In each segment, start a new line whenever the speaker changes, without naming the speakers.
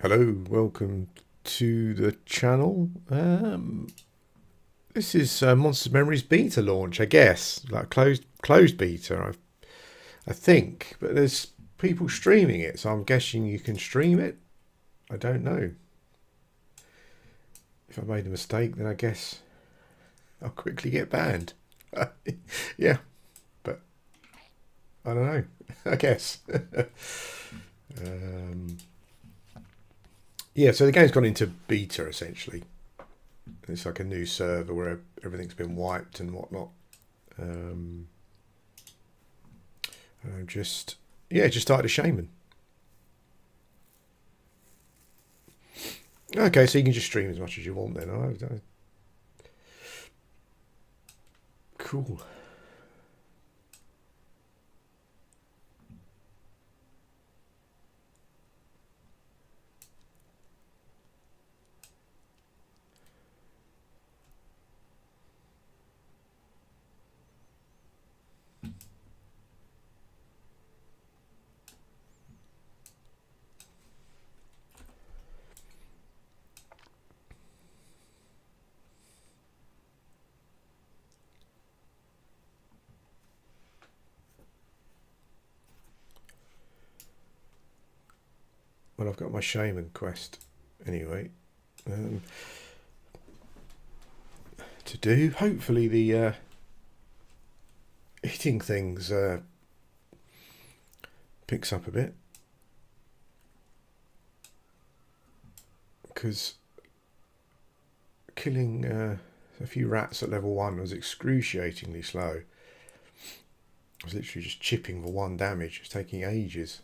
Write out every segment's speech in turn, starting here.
Hello, welcome to the channel. This is Monsters Memories beta launch, I guess, like closed beta, I think. But there's people streaming it, so I'm guessing you can stream it. I don't know. If I made a mistake, then I guess I'll quickly get banned. Yeah, but I don't know. I guess. Yeah, so the game's gone into beta essentially. It's like a new server where everything's been wiped and whatnot. Um, and just started a Shaman. Okay, so you can just stream as much as you want then. Cool. Well, I've got my Shaman quest anyway to do. Hopefully the hitting things picks up a bit, because killing a few rats at level 1 was excruciatingly slow. I was literally just chipping for 1 damage. It's taking ages.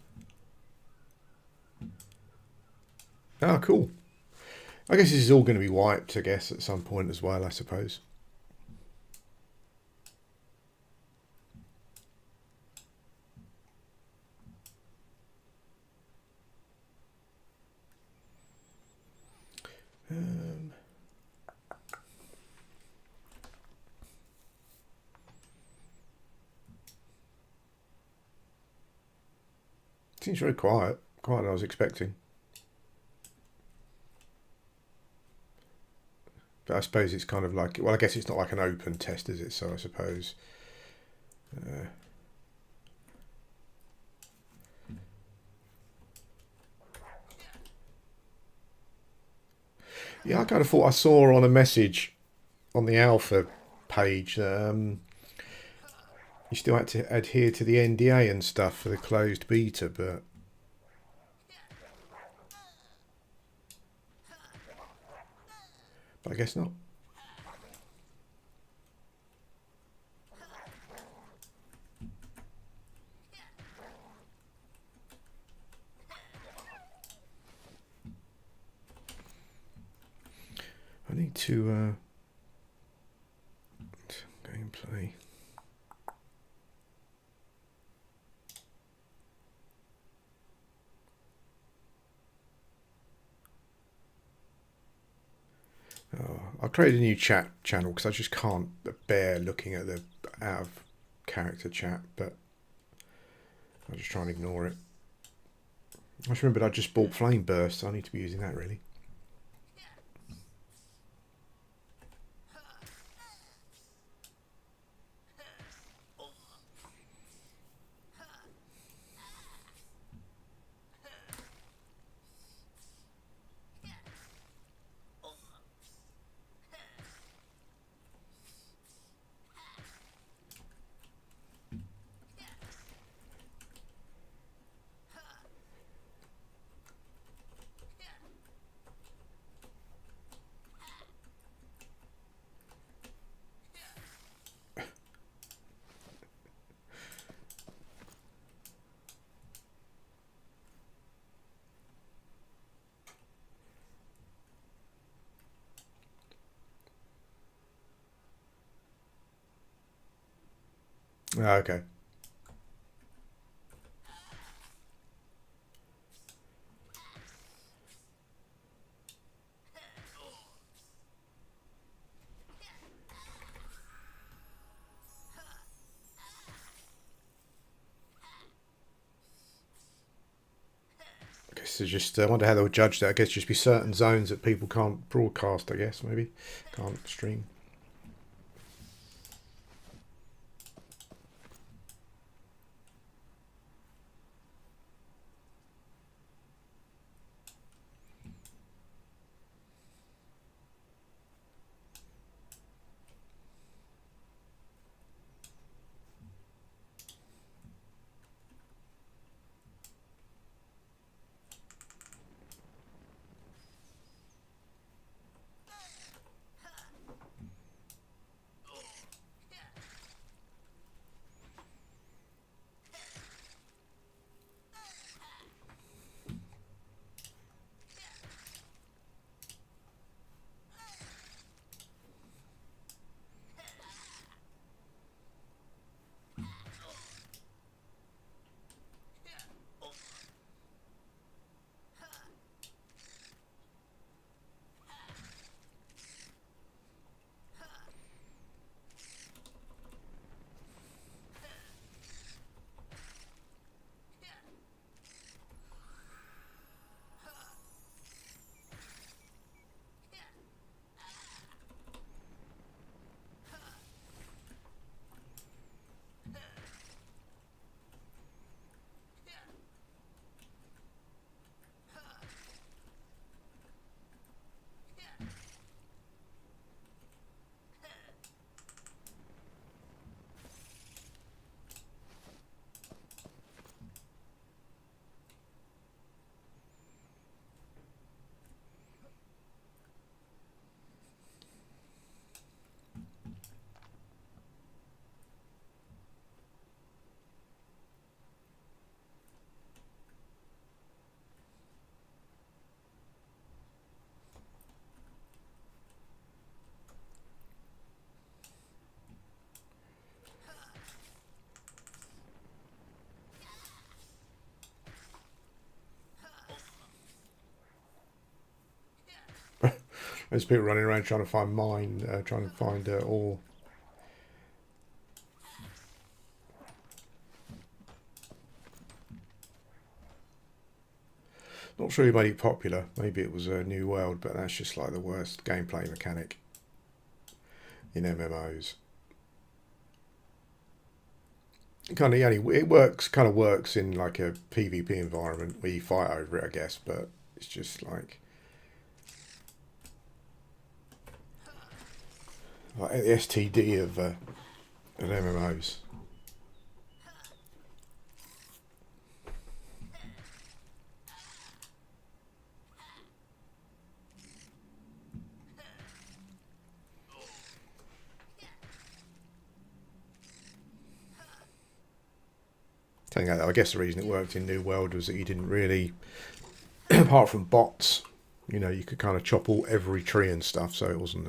Ah, cool. I guess this is all going to be wiped, I guess, at some point as well, I suppose. Seems very quiet. Quieter than I was expecting. But I suppose it's kind of like, well, I guess it's not like an open test, is it? So I suppose. Yeah, I kind of thought I saw on a message on the alpha page that you still had to adhere to the NDA and stuff for the closed beta, but I guess not. I need to gameplay. Oh, I'll create a new chat channel because I just can't bear looking at the out of character chat, but I'll just try and ignore it. I just remembered I just bought Flame Burst, so I need to be using that really. Ah, okay. It's just, I wonder how they'll judge that. I guess just be certain zones that people can't broadcast, I guess, maybe. Can't stream. There's people running around trying to find mine, trying to find ore. Not sure who made it popular. Maybe it was a New World, but that's just like the worst gameplay mechanic in MMOs. Kind of, it works. Kind of works in like a PvP environment where you fight over it, I guess. But it's just like the STD of MMOs. I guess the reason it worked in New World was that you didn't really, apart from bots, you could kind of chop every tree and stuff, so it wasn't.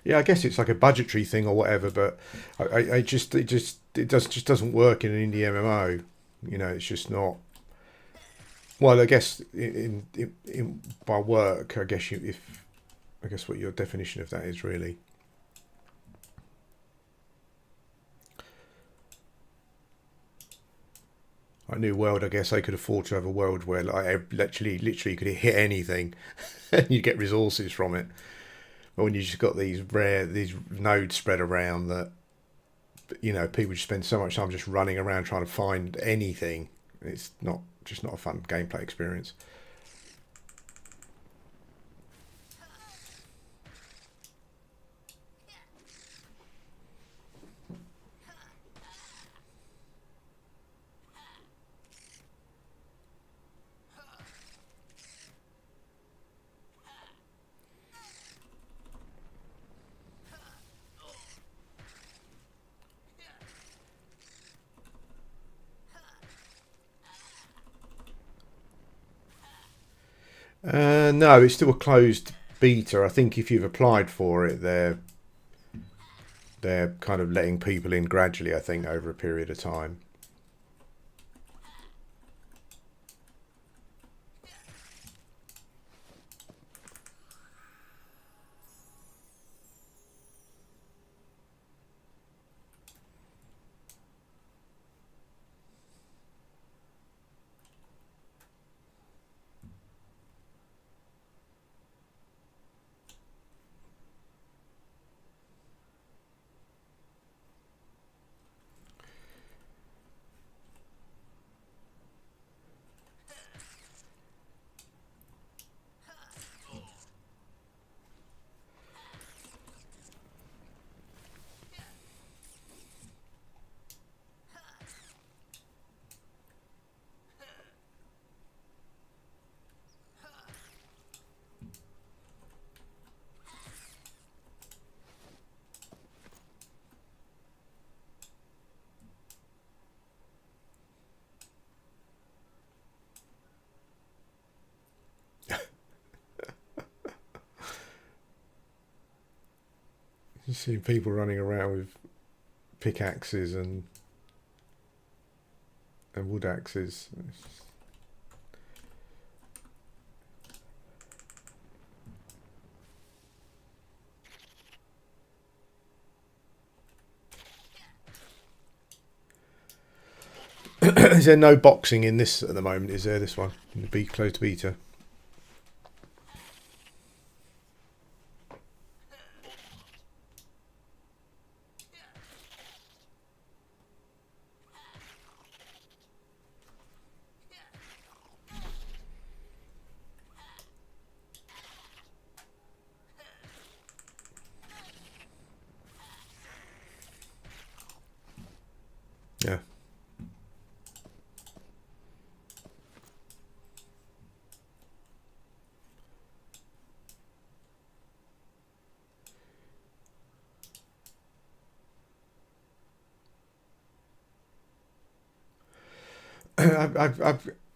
Yeah, I guess it's like a budgetary thing or whatever, but it just doesn't work in an indie MMO. It's just not. Well, I guess by work, I guess I guess what your definition of that is really. A New World, I guess they could afford to have a world where like literally you could hit anything, and you get resources from it. But when you just got these nodes spread around that, people just spend so much time just running around trying to find anything. It's not a fun gameplay experience. No, it's still a closed beta. I think if you've applied for it, they're kind of letting people in gradually. I think over a period of time. You see people running around with pickaxes and wood axes. Is there no boxing in this at the moment? Is there, this one? In the closed beta? Yeah.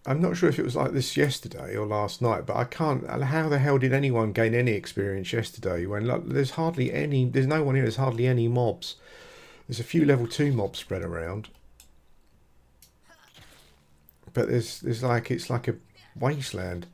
I'm not sure if it was like this yesterday or last night, but I can't. How the hell did anyone gain any experience yesterday when there's hardly any? There's no one here. There's hardly any mobs. There's a few level 2 mobs spread around, but there's like, it's like a wasteland.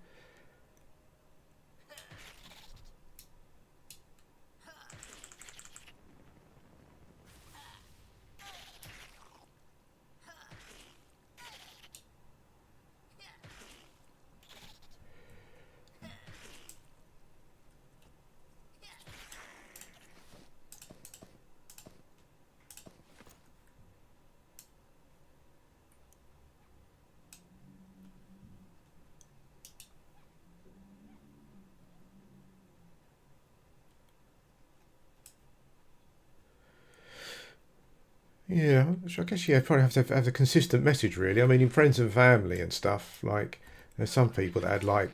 Yeah, I guess you probably have to have a consistent message, really. I mean, in friends and family and stuff, like there's some people that had like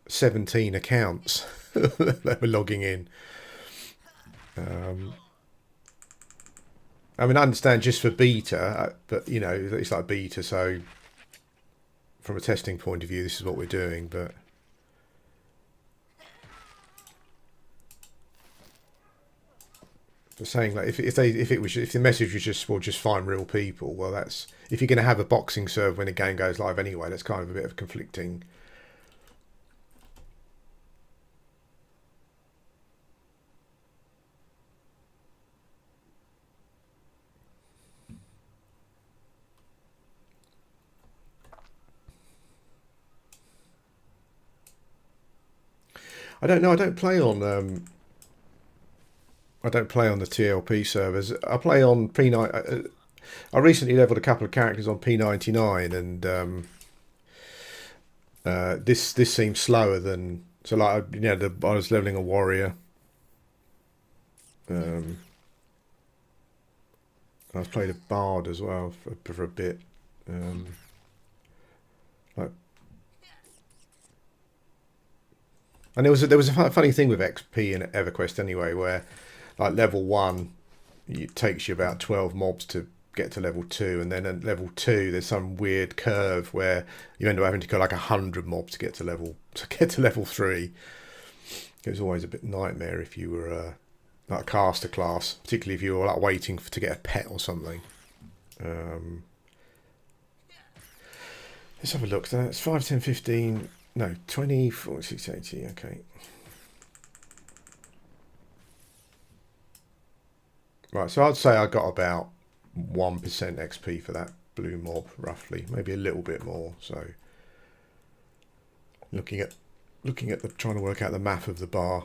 17 accounts that were logging in. Um, I mean, I understand just for beta, but you know, it's like beta, so from a testing point of view, this is what we're doing. But for saying like, if the message was just, well, just find real people, well, that's, if you're going to have a boxing server when a game goes live anyway, that's kind of a bit of conflicting. I don't know. I don't play on the TLP servers. I play on P9. I recently leveled a couple of characters on P99, and this seems slower than, so like, you know, I was leveling a warrior. I was played a bard as well for a bit. Like, and there was a funny thing with XP in EverQuest anyway, where like level 1, it takes you about 12 mobs to get to level 2, and then at level 2 there's some weird curve where you end up having to go like 100 mobs to get to level 3. It was always a bit nightmare if you were like a caster class, particularly if you were like waiting to get a pet or something. Let's have a look. That's 5, 10, 15. No, 20, 46, 80. Okay. Right, so I'd say I got about 1% XP for that blue mob, roughly. Maybe a little bit more. So looking at trying to work out the map of the bar.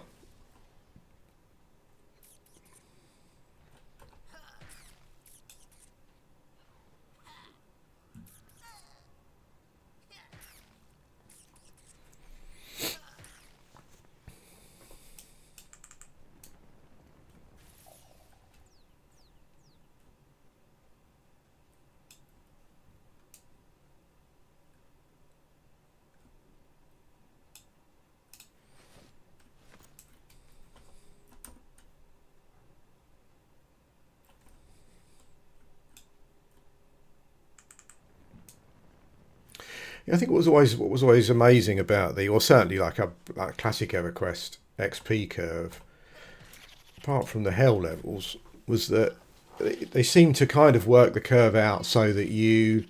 I think what was always amazing about or certainly like a classic EverQuest XP curve, apart from the hell levels, was that they seemed to kind of work the curve out so that you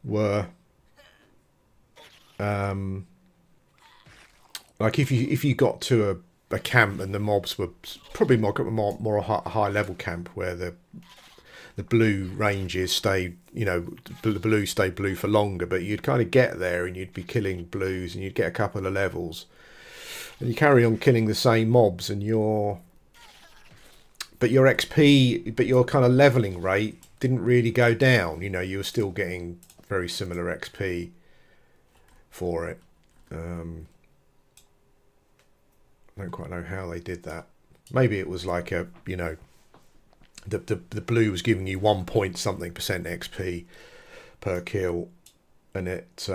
were like if you got to a camp and the mobs were probably more a high level camp where the blue ranges stayed, the blue stayed blue for longer, but you'd kind of get there and you'd be killing blues and you'd get a couple of levels and you carry on killing the same mobs and your XP, but your kind of leveling rate didn't really go down. You were still getting very similar XP for it. I don't quite know how they did that. Maybe it was like the blue was giving you 1 point something percent XP per kill, and it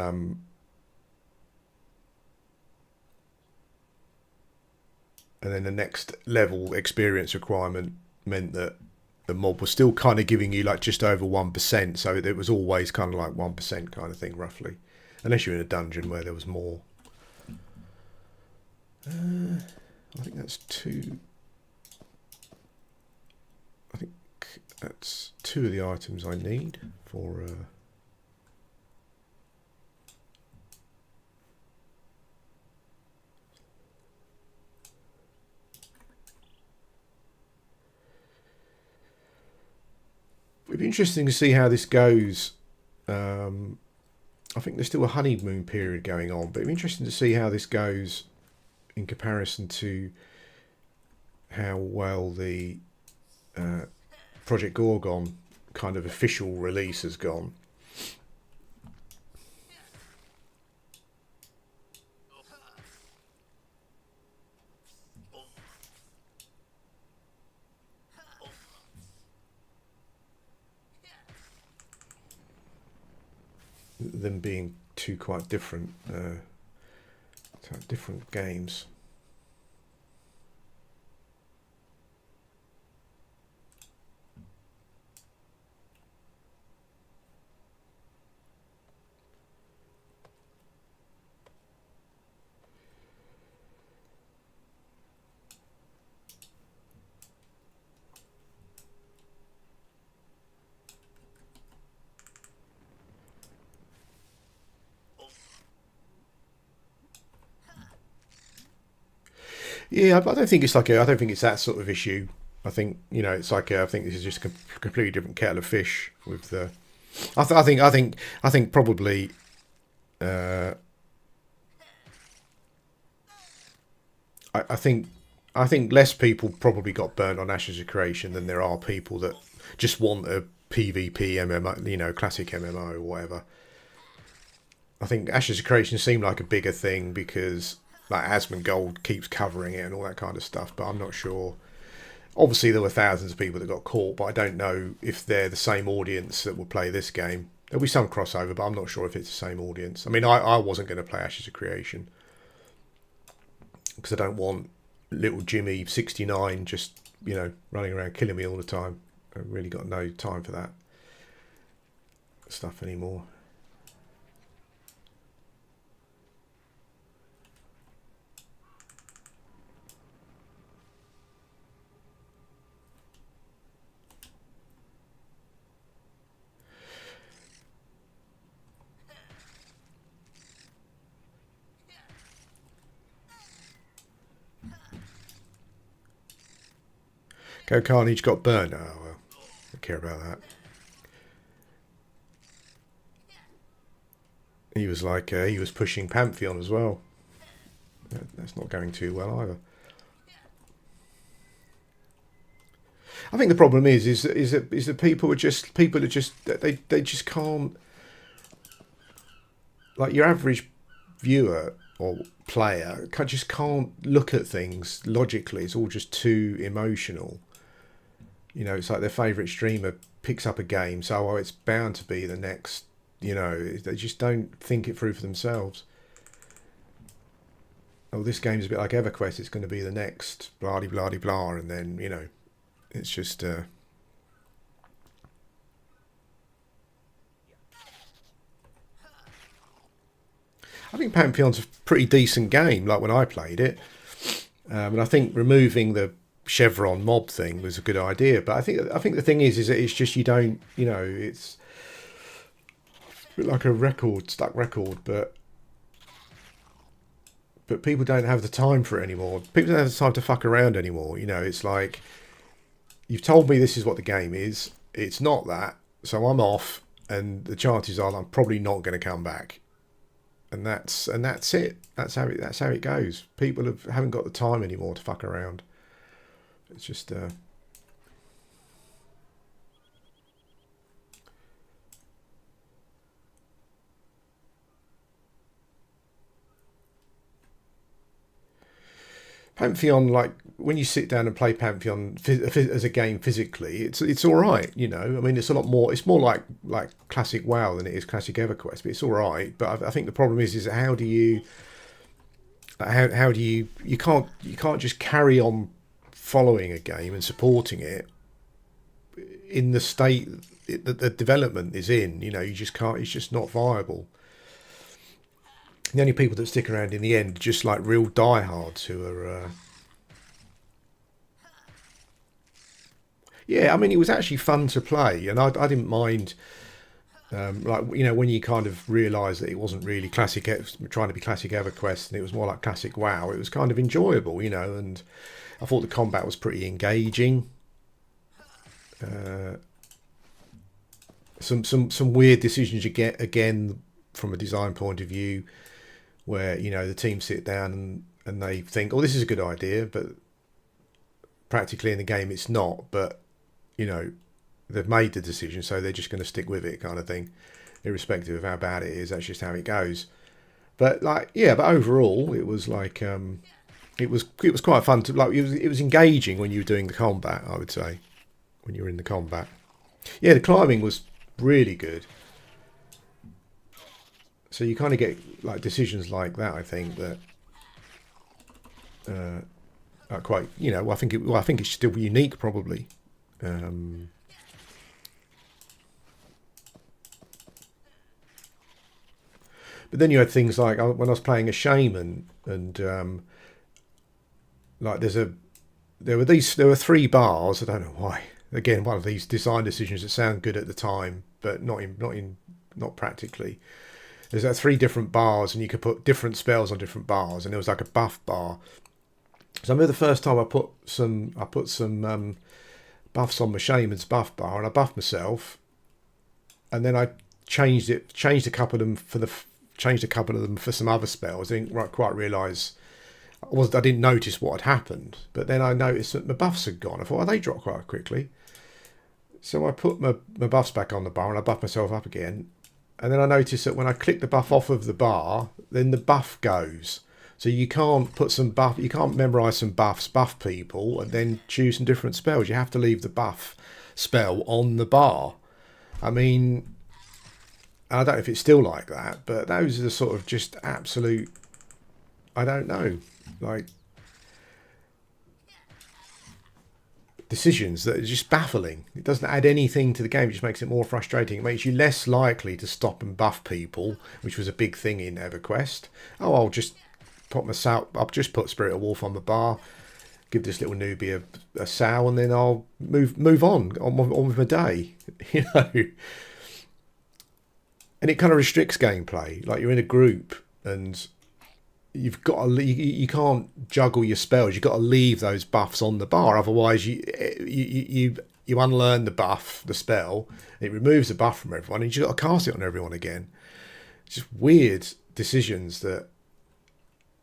and then the next level experience requirement meant that the mob was still kind of giving you like just over 1%, so it was always kind of like 1% kind of thing roughly, unless you're in a dungeon where there was more. I think that's two. I think that's 2 of the items I need for. It'd be interesting to see how this goes. I think there's still a honeymoon period going on, but it'd be interesting to see how this goes in comparison to how well the Project Gorgon kind of official release has gone. Them being two quite different games. Yeah, I don't think it's I don't think it's that sort of issue. I think it's like I think this is just a completely different kettle of fish with the. I think probably. I think less people probably got burnt on Ashes of Creation than there are people that just want a PvP MMO, classic MMO or whatever. I think Ashes of Creation seemed like a bigger thing because like Asmongold keeps covering it and all that kind of stuff, but I'm not sure. Obviously there were thousands of people that got caught, but I don't know if they're the same audience that will play this game. There'll be some crossover, but I'm not sure if it's the same audience. I mean, I wasn't going to play Ashes of Creation because I don't want little Jimmy 69 just, running around killing me all the time. I've really got no time for that stuff anymore. Go Carnage got burned. Oh, well, I don't care about that. He was he was pushing Pantheon as well. That's not going too well either. I think the problem is that people are just they just can't, like your average viewer or player just can't look at things logically. It's all just too emotional. It's like their favourite streamer picks up a game, so it's bound to be the next. They just don't think it through for themselves. Oh, this game's a bit like EverQuest. It's going to be the next blah blah blah blah, and then it's just. I think Pantheon's a pretty decent game. Like when I played it, and I think removing the chevron mob thing was a good idea, but I think the thing is that it's just you don't, it's a bit like a stuck record, but people don't have the time for it anymore. People don't have the time to fuck around anymore. It's like, you've told me this is what the game is. It's not that, so I'm off, and the chances are I'm probably not going to come back. And that's it. That's how it goes. People haven't got the time anymore to fuck around. It's just Pantheon, like when you sit down and play Pantheon as a game physically, it's all right. I mean, it's a lot more. It's more like classic WoW than it is classic EverQuest, but it's all right. But I think the problem is how do you you can't just carry on following a game and supporting it in the state that the development is in. You just can't. It's just not viable. The only people that stick around in the end are just like real diehards who are. Yeah, I mean, it was actually fun to play, and I didn't mind. When you kind of realise that it wasn't really trying to be classic EverQuest, and it was more like classic WoW. It was kind of enjoyable, and I thought the combat was pretty engaging. Some weird decisions you get again from a design point of view, where the team sit down and they think, oh, this is a good idea, but practically in the game it's not. But they've made the decision, so they're just going to stick with it, kind of thing, irrespective of how bad it is. That's just how it goes. But but overall it was like it was quite fun to it was engaging when you were doing the combat. I would say when you were in the combat, the climbing was really good. So you kind of get like decisions like that. I think that are quite. I think it's still unique, probably. But then you had things like when I was playing a shaman, and there were 3 bars. I don't know why. Again, one of these design decisions that sound good at the time, but not practically. There's 3 different bars, and you could put different spells on different bars, and there was like a buff bar. So I remember the first time I put some buffs on my shaman's buff bar, and I buffed myself, and then I changed a couple of them for some other spells. I didn't quite realise. I didn't notice what had happened, but then I noticed that my buffs had gone. I thought, they dropped quite quickly. So I put my buffs back on the bar, and I buffed myself up again. And then I noticed that when I click the buff off of the bar, then the buff goes. So you can't you can't memorise some buffs, buff people, and then choose some different spells. You have to leave the buff spell on the bar. I mean, I don't know if it's still like that, but those are the sort of just absolute, I don't know, like decisions that are just baffling. It doesn't add anything to the game. It just makes it more frustrating. It makes you less likely to stop and buff people, which was a big thing in EverQuest. Oh, I'll just put Spirit of Wolf on the bar, give this little newbie a sow, and then I'll move on with my day. And it kind of restricts gameplay. Like you're in a group and you've got to, you can't juggle your spells. You've got to leave those buffs on the bar, otherwise you unlearn the spell. It removes the buff from everyone, and you've got to cast it on everyone again. It's just weird decisions that,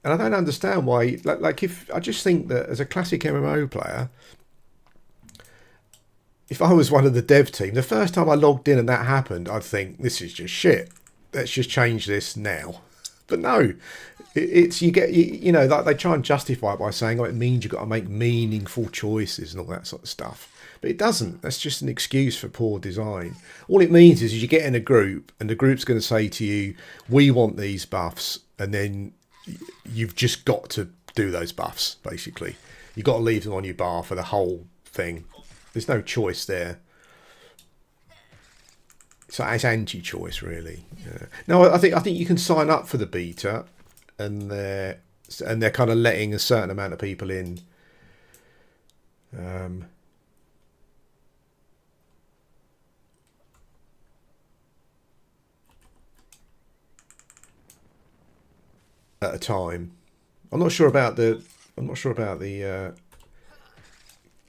and I don't understand why. If I just think that as a classic MMO player, if I was one of the dev team, the first time I logged in and that happened, I'd think, this is just shit. Let's just change this now. But no, it's like they try and justify it by saying, it means you've got to make meaningful choices and all that sort of stuff. But it doesn't. That's just an excuse for poor design. All it means is you get in a group, and the group's going to say to you, we want these buffs, and then you've just got to do those buffs, basically. You've got to leave them on your bar for the whole thing. There's no choice there. So it's anti-choice, really. No, I think you can sign up for the beta, and they're kind of letting a certain amount of people in Um, at a time. I'm not sure about the. I'm not sure about the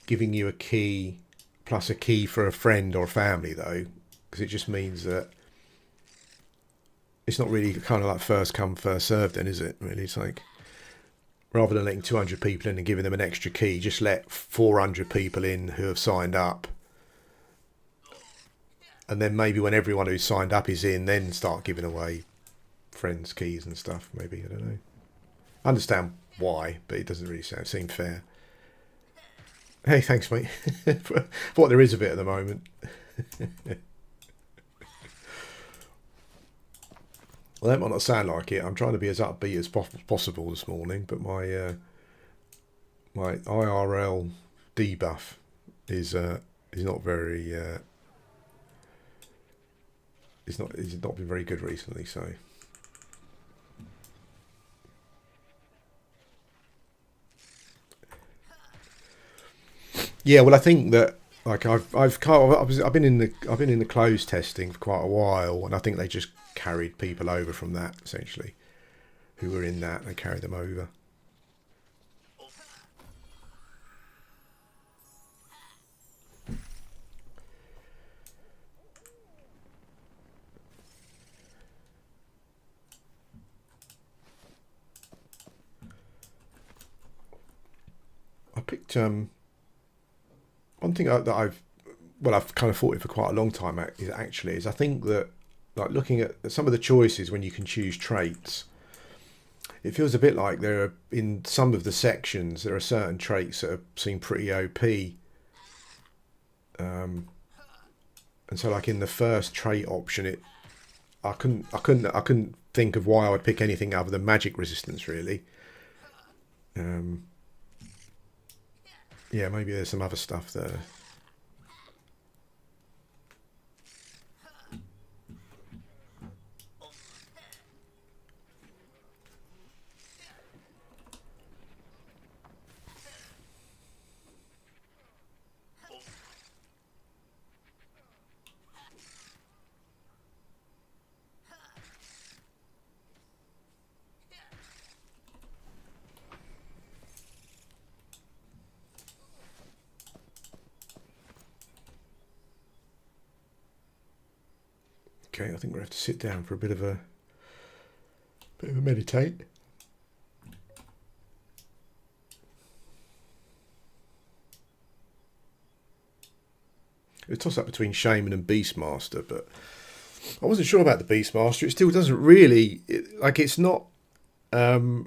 giving you a key plus a key for a friend or family though, because it just means that it's not really kind of like first come first served. Then is it? Really, it's like rather than letting 200 people in and giving them an extra key, just let 400 people in who have signed up. And then maybe when everyone who's signed up is in, then start giving away friends' keys and stuff. Maybe, I don't know. I understand why, but it doesn't really seem fair. Hey, thanks, mate. For what there is of it at the moment. Well, that might not sound like it. I'm trying to be as upbeat as possible this morning, but my my IRL debuff is not very. It's not been very good recently, so. Yeah, well, I think that like I've been in the closed testing for quite a while, and I think they just carried people over from that essentially, who were in that. They carried them over. I picked one thing that I've kind of thought it for quite a long time is I think that like looking at some of the choices when you can choose traits, it feels a bit like there are in some of the sections there are certain traits that seem pretty OP. And so like in the first trait option, I couldn't think of why I would pick anything other than magic resistance really. Yeah, maybe there's some other stuff there. Okay, I think we'll have to sit down for a bit of a meditate. It's a toss up between Shaman and Beastmaster, but I wasn't sure about the Beastmaster. It still doesn't really it's not playing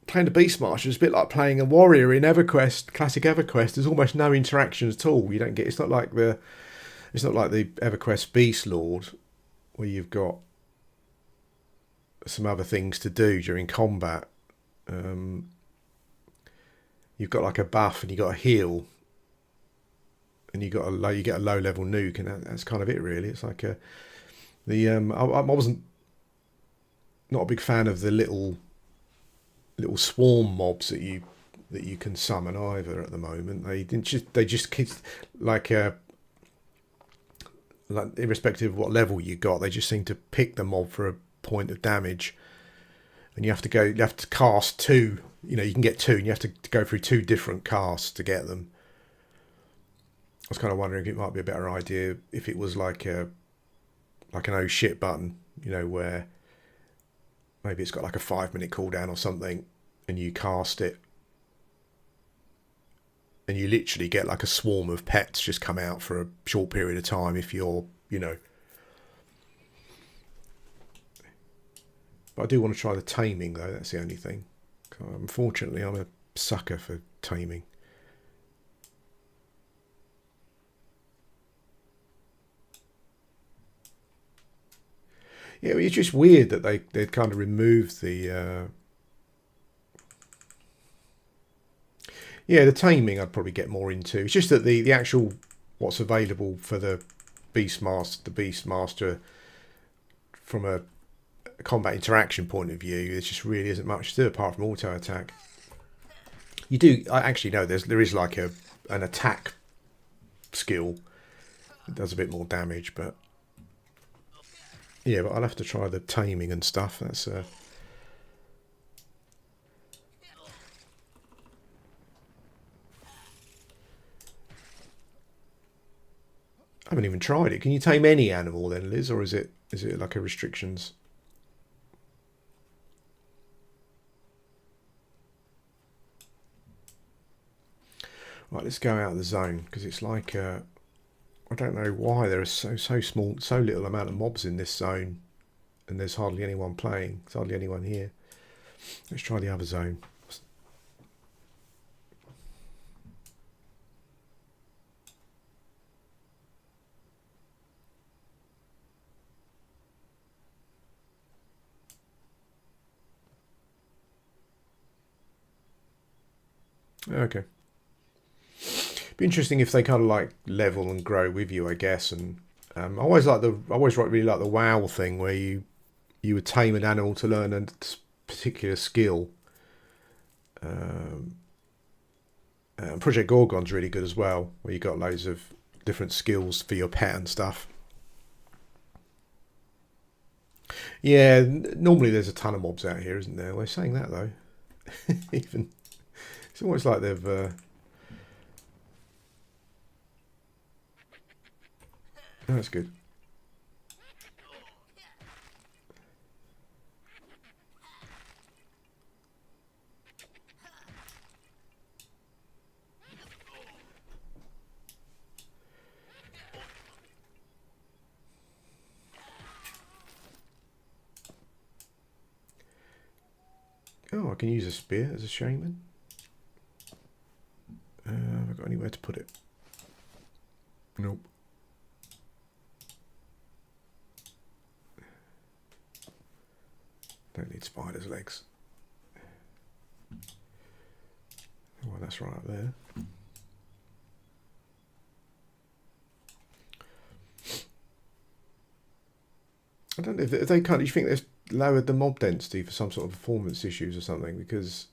the Beastmaster is a bit like playing a warrior in EverQuest, classic EverQuest. There's almost no interaction at all. You don't get. It's not like the EverQuest Beast Lord, where you've got some other things to do during combat. You've got like a buff and you got a heal, and you get a low level nuke, and that's kind of it really. It's like I wasn't not a big fan of the little swarm mobs that you can summon either at the moment. They just like irrespective of what level you got, they just seem to pick the mob for a point of damage, and you have to cast two. You know, you can get two, and you have to go through two different casts to get them. I was kind of wondering if it might be a better idea if it was like an oh shit button, you know, where maybe it's got like a 5-minute cooldown or something, and you cast it, and you literally get like a swarm of pets just come out for a short period of time if you're, you know. But I do want to try the taming though, that's the only thing. Unfortunately, I'm a sucker for taming. Yeah, it's just weird that they'd kind of removed the... Yeah, the taming I'd probably get more into. It's just that the actual what's available for the Beastmaster from a combat interaction point of view, there just really isn't much to do apart from auto attack. You do, I actually know there is like a an attack skill. It does a bit more damage, but yeah, but I'll have to try the taming and stuff. That's I haven't even tried it. Can you tame any animal then, Liz, or is it like a restrictions? Right, let's go out of the zone because it's like I don't know why there are so small, so little amount of mobs in this zone, and there's hardly anyone playing. There's hardly anyone here. Let's try the other zone. Okay. Be interesting if they kind of like level and grow with you, I guess. And I always really like the WoW thing where you would tame an animal to learn a particular skill. Project Gorgon's really good as well, where you got loads of different skills for your pet and stuff. Yeah, normally there's a ton of mobs out here, isn't there? We're saying that though. Even it's almost like they've. Oh, that's good. Oh, I can use a spear as a shaman. Have I got anywhere to put it? Nope. Don't need spider's legs. Well, that's right up there. I don't know if they can't. You think they've lowered the mob density for some sort of performance issues or something? Because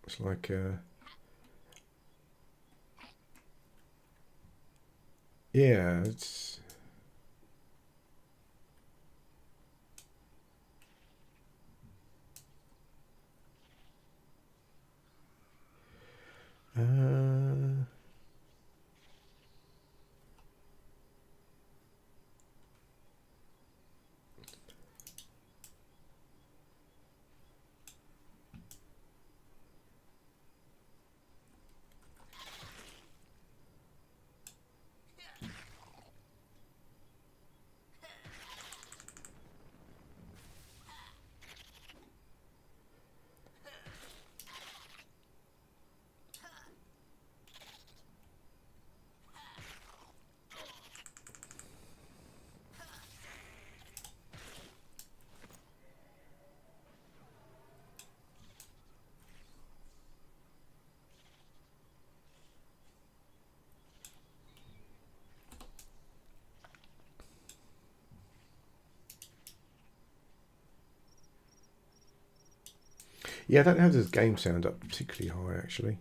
it's like, yeah, it's. Yeah, I don't have this game sound up particularly high actually.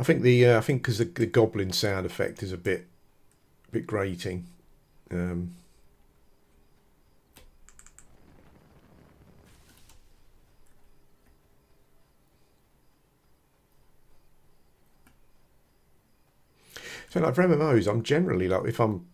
I think because the goblin sound effect is a bit grating. So like for MMOs, I'm generally like if I'm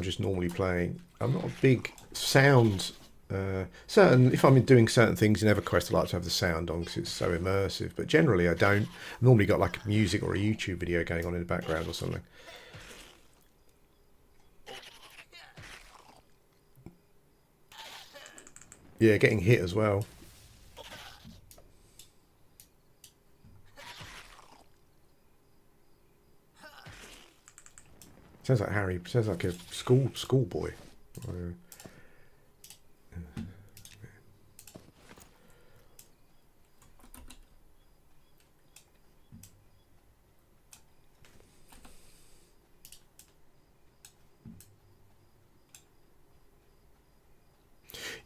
just normally playing, I'm not a big sound. If I'm doing certain things in EverQuest, I like to have the sound on because it's so immersive. But generally, I don't. I've normally got like music or a YouTube video going on in the background or something. Yeah, getting hit as well. Sounds like Harry. Sounds like a schoolboy.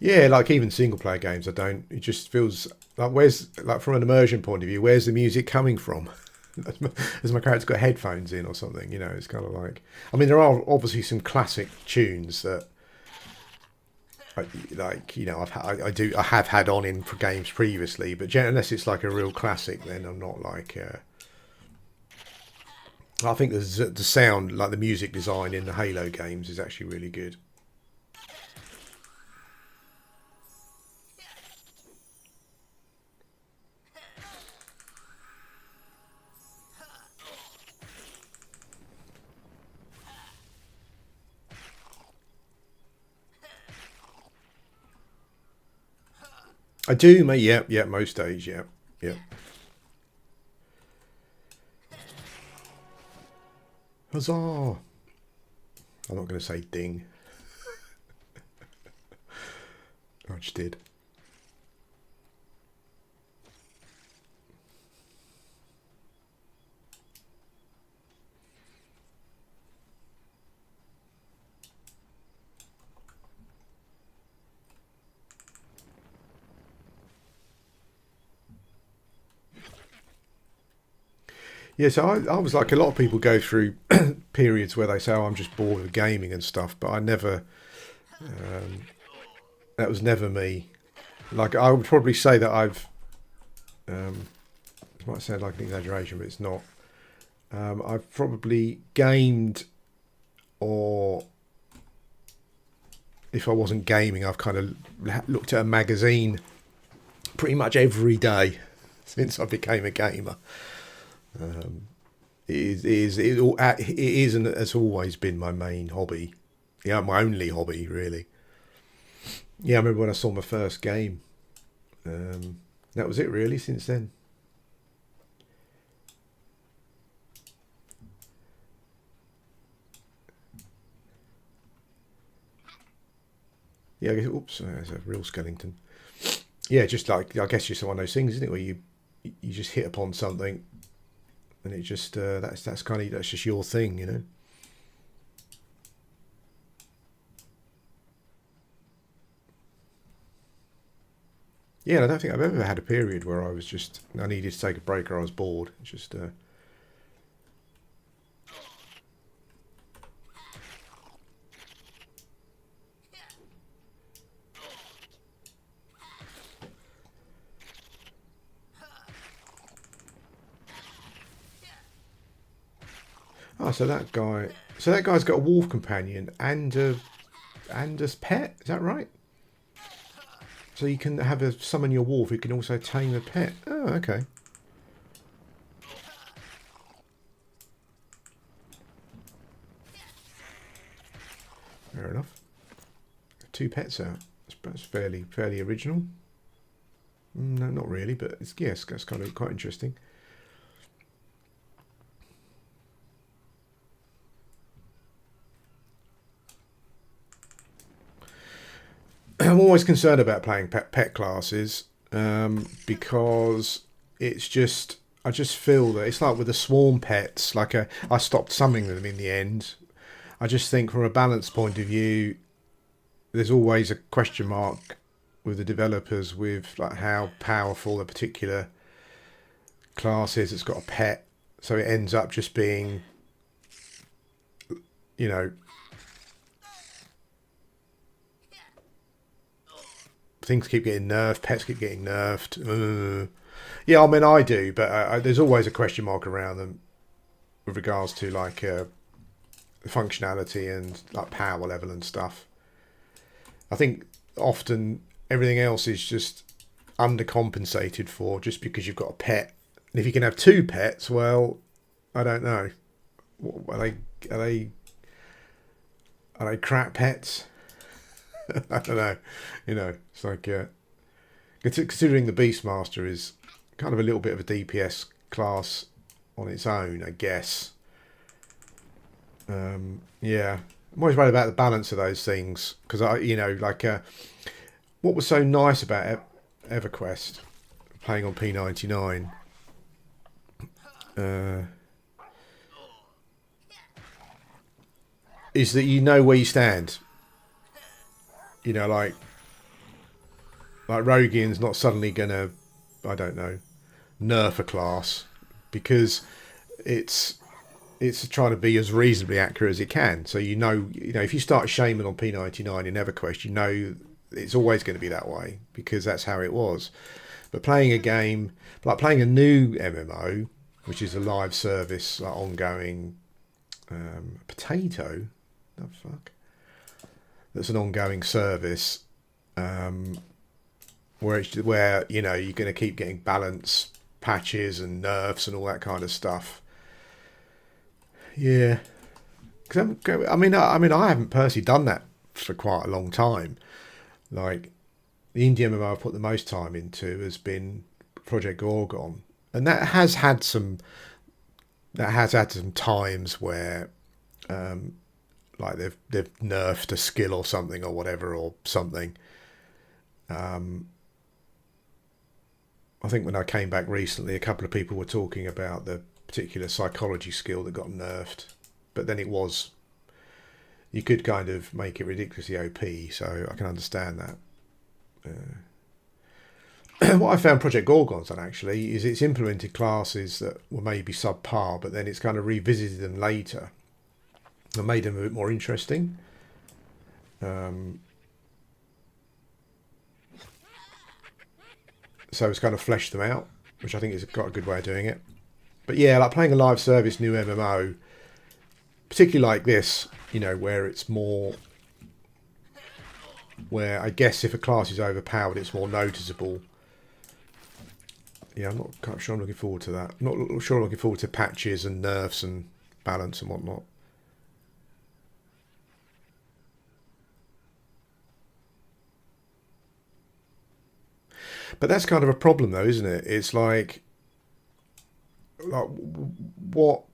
Yeah, like even single player games, I don't. It just feels like from an immersion point of view, where's the music coming from? Has my character got headphones in or something? You know, it's kind of like. I mean, there are obviously some classic tunes that, like you know, I have had on in for games previously, but unless it's like a real classic, then I'm not like. I think the sound, like the music design in the Halo games, is actually really good. I do, mate. Yeah, yeah. Most days, yeah, yeah. Huzzah! I'm not going to say ding. I just did. Yeah, so I was like a lot of people go through periods where they say, "Oh, I'm just bored of gaming and stuff," but I never. That was never me. Like I would probably say that I've. It might sound like an exaggeration, but it's not. I've probably gamed, or if I wasn't gaming, I've kind of looked at a magazine pretty much every day since I became a gamer. It is and has always been my main hobby. Yeah, my only hobby really. Yeah, I remember when I saw my first game. That was it really. Since then, yeah. I guess, oops, there's a real skeleton. Yeah, just like I guess just one of those things, isn't it, where you just hit upon something, and it just that's kind of that's just your thing, you know. Yeah, I don't think I've ever had a period where I needed to take a break or I was bored. Just oh, so that guy's got a wolf companion and a pet. Is that right? So you can have a summon your wolf. You can also tame a pet. Oh, okay. Fair enough. Two pets out. That's fairly original. No, not really, but it's yes, that's kind of quite interesting. I'm always concerned about playing pet classes because it's just I just feel that it's like with the swarm pets. I stopped summoning them in the end. I just think from a balance point of view, there's always a question mark with the developers with like how powerful a particular class is. It's got a pet, so it ends up just being, you know, things keep getting nerfed, pets keep getting nerfed. Yeah, I mean I do, but there's always a question mark around them with regards to like functionality and like power level and stuff. I think often everything else is just undercompensated for just because you've got a pet. And if you can have two pets, well, I don't know. Are they are they are they crap pets? I don't know. You know, it's like considering the Beastmaster is kind of a little bit of a DPS class on its own, I guess. Yeah, I'm always worried about the balance of those things because you know, like, what was so nice about EverQuest playing on P99 uh, is that you know where you stand. You know, like like Rogian's not suddenly gonna, I don't know, nerf a class because it's trying to be as reasonably accurate as it can. So you know, if you start a Shaman on P99 in EverQuest, you know it's always going to be that way because that's how it was. But playing a game like playing a new MMO, which is a live service, like ongoing potato, the fuck, that's an ongoing service, where you know you're going to keep getting balance patches and nerfs and all that kind of stuff. Yeah, because I mean, I haven't personally done that for quite a long time. Like the indie MMO I've put the most time into has been Project Gorgon, and that has had some times where, like they've nerfed a skill or something or whatever or something. I think when I came back recently, a couple of people were talking about the particular psychology skill that got nerfed, but then you could kind of make it ridiculously OP, so I can understand that. What I found Project Gorgon's done actually is it's implemented classes that were maybe subpar, but then it's kind of revisited them later and made them a bit more interesting. So it's kind of fleshed them out, which I think is got a good way of doing it. But yeah, like playing a live service new MMO, particularly like this, you know, where it's more, where I guess if a class is overpowered, it's more noticeable. Yeah, I'm not quite sure I'm looking forward to that. I'm not sure I'm looking forward to patches and nerfs and balance and whatnot. But that's kind of a problem though, isn't it? It's like what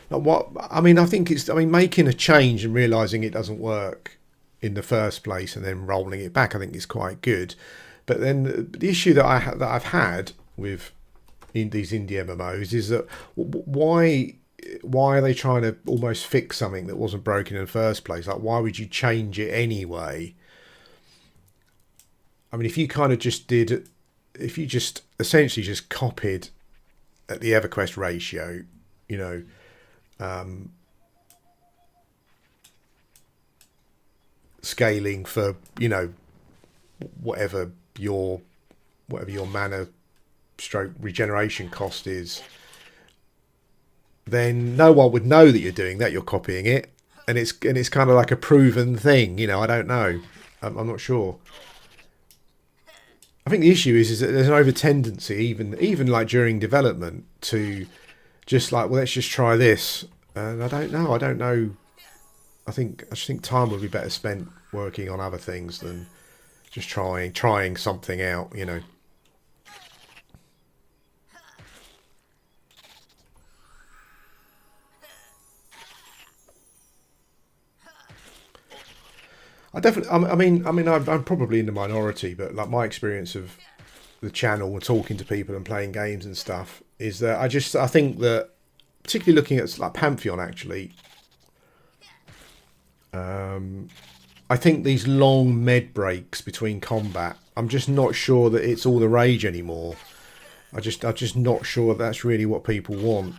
I mean, I think it's, I mean, making a change and realizing it doesn't work in the first place and then rolling it back, I think is quite good. But then the issue that I've had with these indie MMOs is that why are they trying to almost fix something that wasn't broken in the first place? Like, why would you change it anyway? I mean, if you kind of just did, if you just essentially just copied at the EverQuest ratio, you know, scaling for, you know, whatever your mana stroke regeneration cost is, then no one would know that you're doing that. You're copying it, and it's kind of like a proven thing. You know, I don't know. I'm not sure. I think the issue is that there's an over tendency, even like during development, to just like, well, let's just try this. And I don't know. I just think time would be better spent working on other things than just trying something out, you know. I mean, I'm probably in the minority, but like my experience of the channel and talking to people and playing games and stuff is that I think that, particularly looking at like Pantheon, actually, I think these long med breaks between combat, I'm just not sure that it's all the rage anymore. I'm just not sure that's really what people want.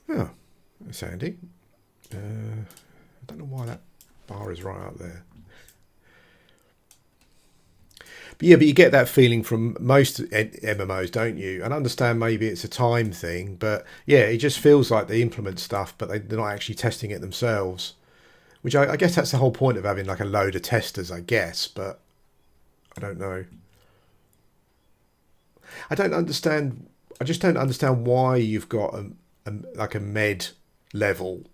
Oh, that's handy. I don't know why that bar is right up there. But yeah, but you get that feeling from most MMOs, don't you? And I understand maybe it's a time thing, but yeah, it just feels like they implement stuff, but they're not actually testing it themselves. Which I guess that's the whole point of having like a load of testers, I guess, but I don't know. I don't understand. I just don't understand why you've got like a med level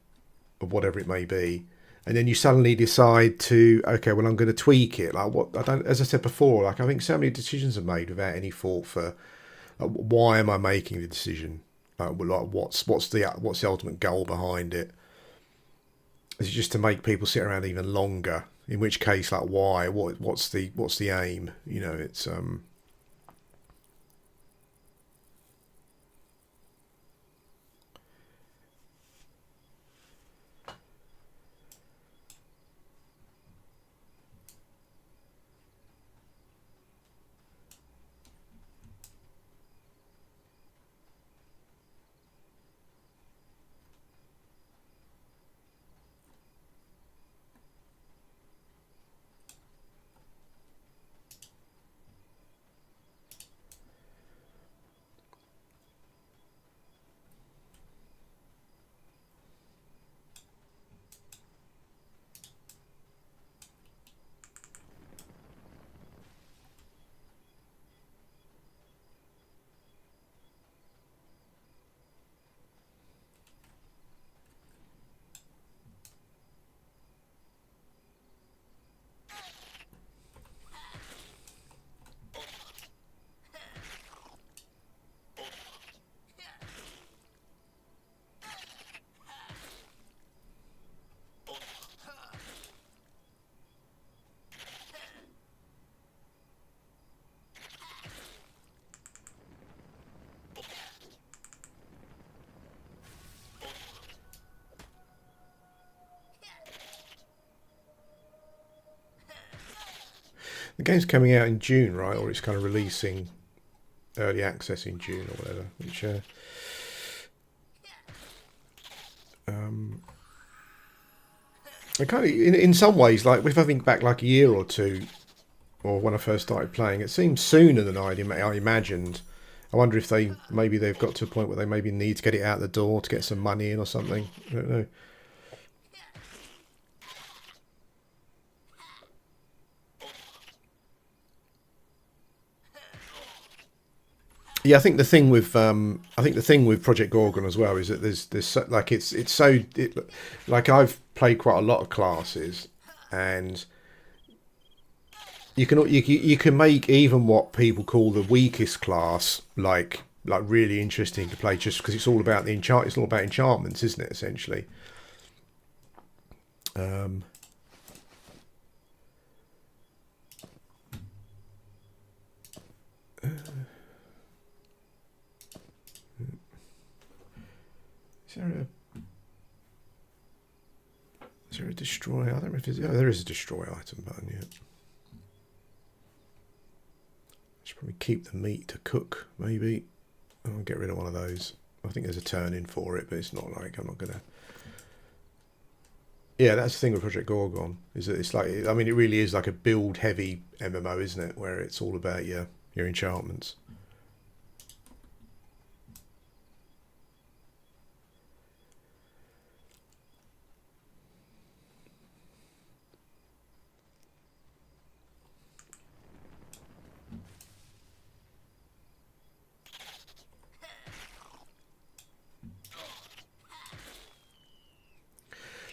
of whatever it may be, and then you suddenly decide to, okay, well, I'm going to tweak it. Like, what, I don't, as I said before, like I think so many decisions are made without any thought for, like, why am I making the decision? Like what's the ultimate goal behind it? Is it just to make people sit around even longer? In which case, like, why? What's the aim? You know, it's the game's coming out in June, right? Or it's kind of releasing early access in June or whatever. Which I kind of, in some ways, like if I think back like a year or two, or when I first started playing, it seemed sooner than I imagined. I wonder if maybe they've got to a point where they maybe need to get it out the door to get some money in or something. I don't know. Yeah, I think the thing with Project Gorgon as well is that like like I've played quite a lot of classes, and you can make even what people call the weakest class like really interesting to play, just because it's all about it's all about enchantments, isn't it, essentially? Um, is there a destroy? I don't know if there's, there is a destroy item button yet. Should probably keep the meat to cook, maybe. I'll get rid of one of those. I think there's a turn in for it, but it's not like I'm not gonna. Yeah, that's the thing with Project Gorgon, is that it's like, I mean, it really is like a build heavy MMO, isn't it? Where it's all about your enchantments.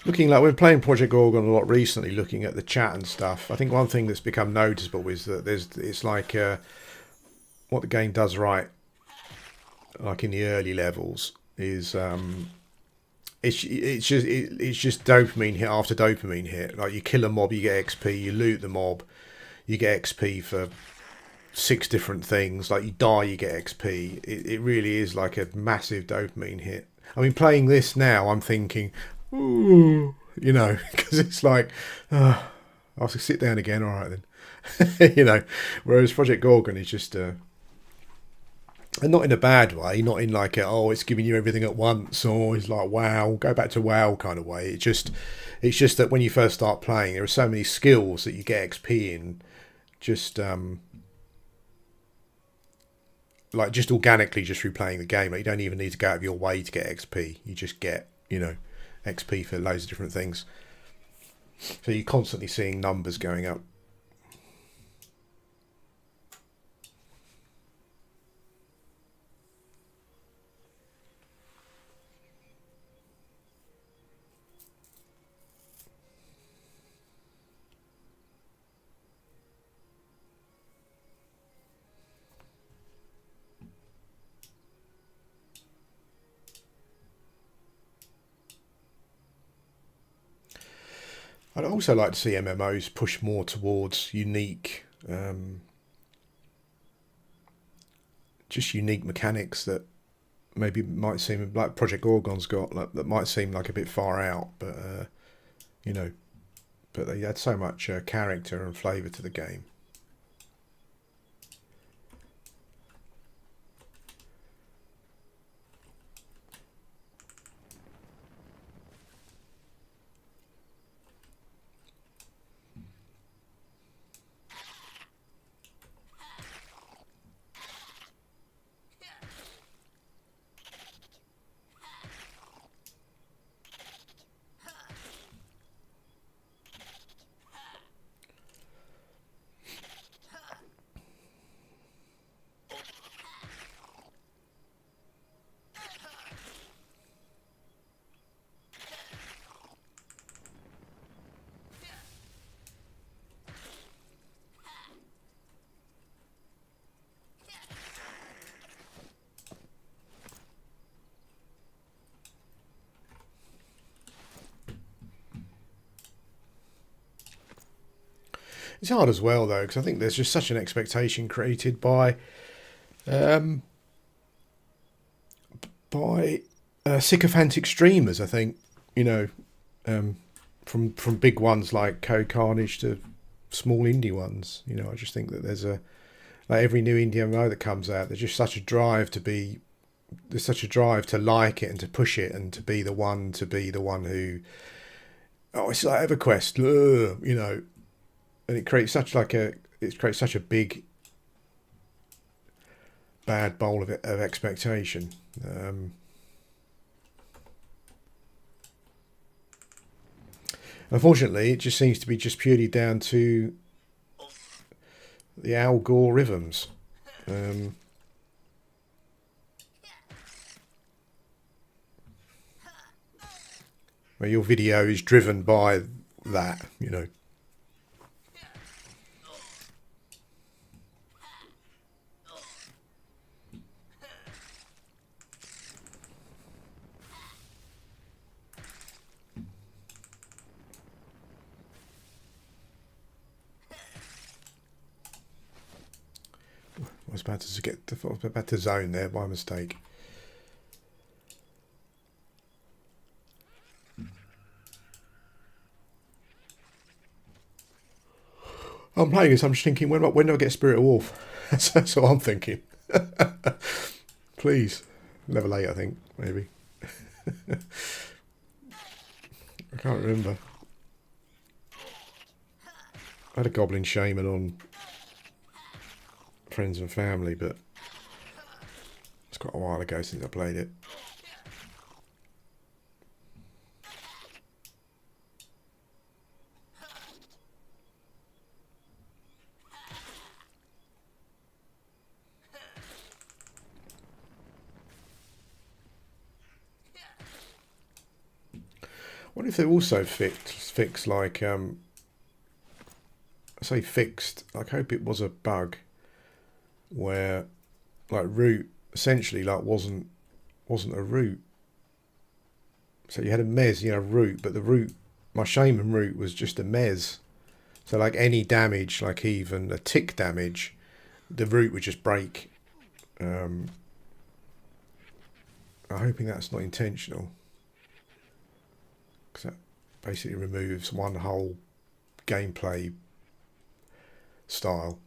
Looking like we're playing Project Gorgon a lot recently, looking at the chat and stuff. I think one thing that's become noticeable is that it's like what the game does right, like in the early levels, is it's just dopamine hit after dopamine hit. Like you kill a mob, you get XP. You loot the mob, you get XP for 6 different things. Like you die, you get XP. It really is like a massive dopamine hit. I mean, playing this now, I'm thinking, ooh, you know, because it's like, I have to sit down again. All right then, you know. Whereas Project Gorgon is just, and not in a bad way, not in like it's giving you everything at once, or it's like wow, go back to WoW kind of way. It's just that when you first start playing, there are so many skills that you get XP in, just like just organically, just through playing the game. Like you don't even need to go out of your way to get XP. You just get, XP for loads of different things. So you're constantly seeing numbers going up. I'd also like to see MMOs push more towards unique, just unique mechanics that maybe might seem like Project Gorgon's got, like, that might seem like a bit far out, but you know, but they had so much character and flavour to the game. It's hard as well though, because I think there's just such an expectation created um, by sycophantic streamers. I think, you know, um, from big ones like Code Carnage to small indie ones. You know, I just think that there's a, like, every new indie MMO that comes out, there's just such a drive to be, there's such a drive to like it and to push it and to be the one who, oh, it's like EverQuest, you know, and it creates such a big bad bowl of expectation. Unfortunately, it just seems to be just purely down to the algorithms. Where your video is driven by that, you know. I was about to zone there by mistake. I'm playing this. I'm just thinking, when do I get Spirit of Wolf? That's what I'm thinking. Please, level 8, I think, maybe. I can't remember. I had a Goblin Shaman on Friends and Family, but it's quite a while ago since I played it. What if they also fixed like I say fixed? I hope it was a bug where like root essentially like wasn't a root. So you had a mez, you know, root, but the root, my shaman root was just a mez. So like any damage, like even a tick damage, the root would just break. I'm hoping that's not intentional, because that basically removes one whole gameplay style.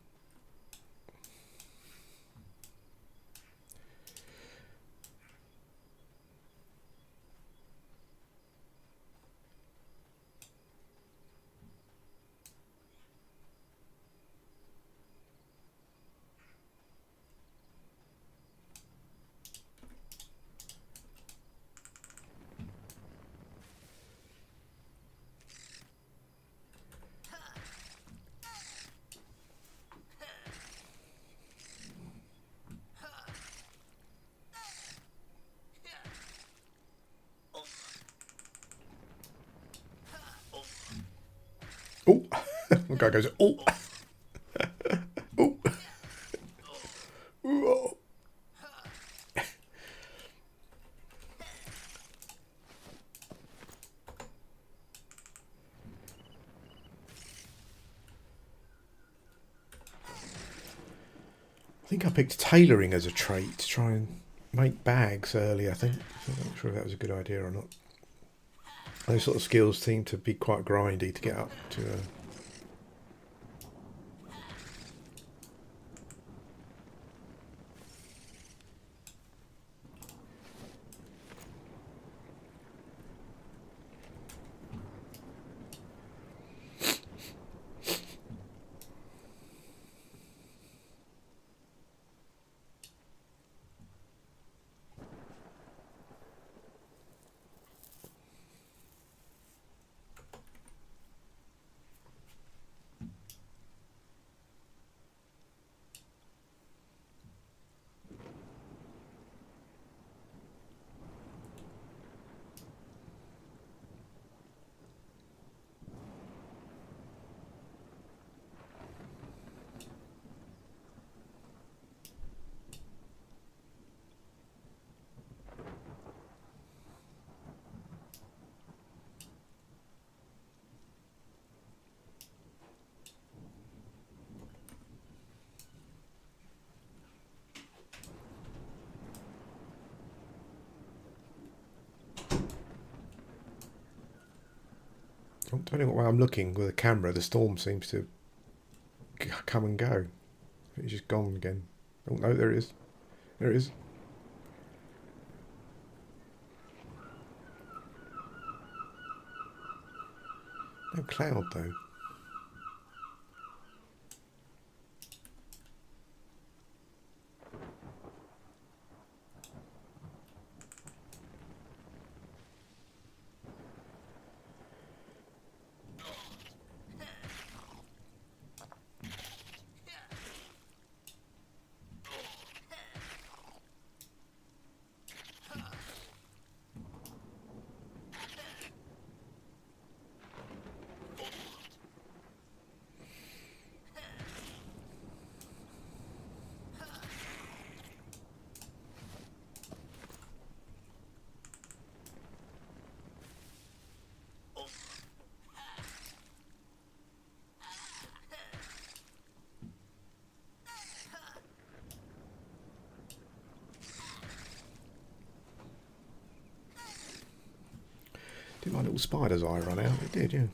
Oh, one guy goes, oh, oh, oh. think I picked tailoring as a trait to try and make bags early, I think. I'm not sure if that was a good idea or not. Those sort of skills seem to be quite grindy to get up to. Depending on where I'm looking with the camera, the storm seems to come and go. It's just gone again. Oh no, there it is. There it is. No cloud though. Did my little spider's eye run out? It did, yeah.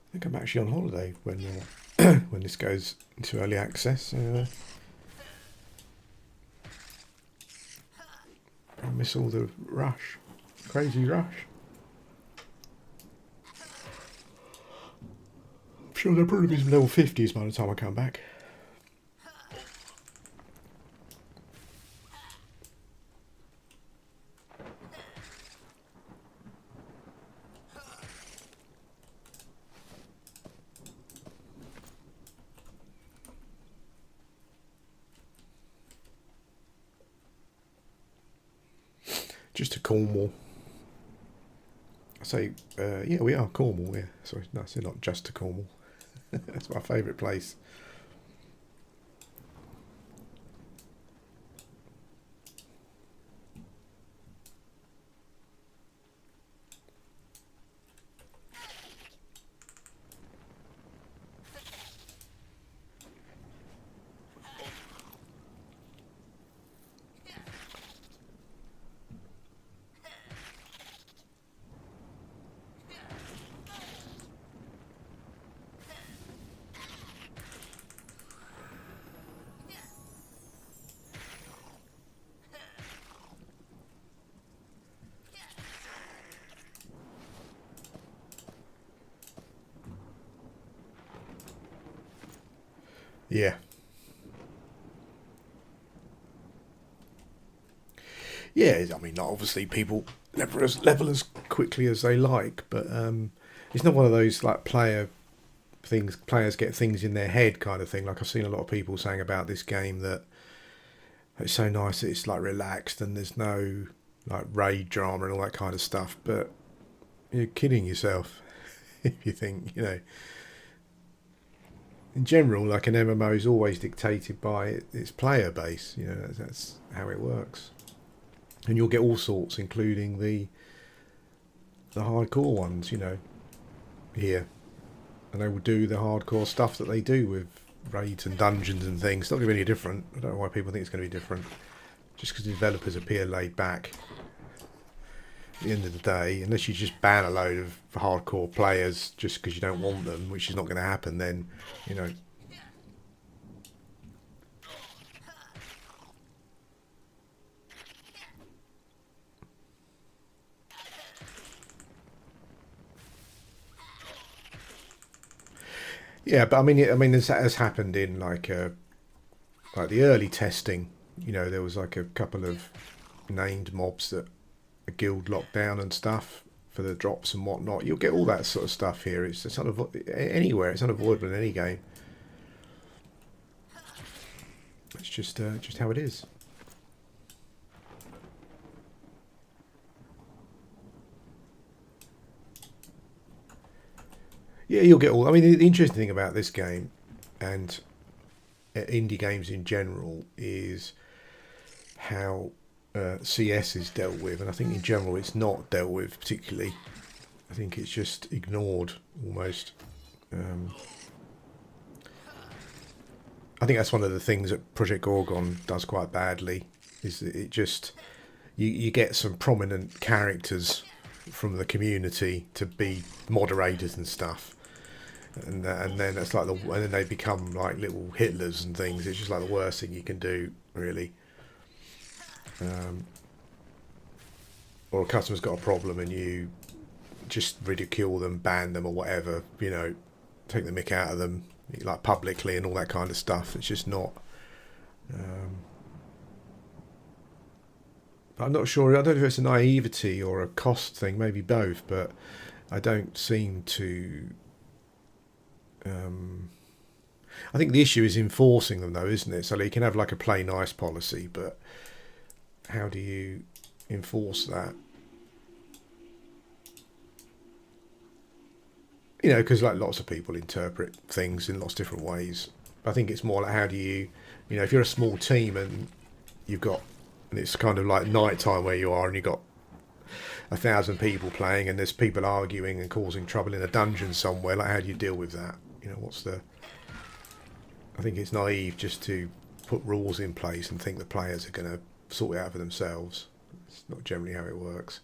I think I'm actually on holiday when when this goes into early access. So, I miss all the rush, crazy rush. I'm sure there'll probably be some level 50s by the time I come back. Just to Cornwall. I say, yeah, we are Cornwall, yeah. Sorry, no, I said not just to Cornwall. That's my favourite place. Yeah. Yeah, I mean, obviously people level as quickly as they like, but it's not one of those like players get things in their head kind of thing. Like I've seen a lot of people saying about this game that it's so nice that it's like relaxed and there's no like raid drama and all that kind of stuff, but you're kidding yourself if you think, in general, like an MMO is always dictated by its player base. That's how it works. And you'll get all sorts, including the hardcore ones, here. And they will do the hardcore stuff that they do with raids and dungeons and things. It's not going to be any different. I don't know why people think it's going to be different. Just because the developers appear laid back. At the end of the day, unless you just ban a load of hardcore players just because you don't want them, which is not going to happen, then, Yeah, but I mean, this has happened in like the early testing. There was like a couple of named mobs that a guild locked down and stuff for the drops and whatnot. You'll get all that sort of stuff here. It's anywhere. It's unavoidable in any game. It's just how it is. Yeah, you'll get all. I mean, the interesting thing about this game and indie games in general is how CS is dealt with, and I think in general it's not dealt with particularly. I think it's just ignored almost. I think that's one of the things that Project Gorgon does quite badly. Is that it just you get some prominent characters from the community to be moderators and stuff, and then it's like and then they become like little Hitlers and things. It's just like the worst thing you can do, really. Or a customer's got a problem and you just ridicule them, ban them, or whatever. Take the mick out of them, like publicly and all that kind of stuff. It's just not. I'm not sure. I don't know if it's a naivety or a cost thing. Maybe both, but I don't seem to. I think the issue is enforcing them, though, isn't it? So you can have like a play nice policy, but how do you enforce that? Because like lots of people interpret things in lots of different ways. I think it's more like how do you, if you're a small team and you've got, and it's kind of like night time where you are, and you've got 1,000 people playing, and there's people arguing and causing trouble in a dungeon somewhere. Like, how do you deal with that? I think it's naive just to put rules in place and think the players are going to sort it out for themselves. It's not generally how it works.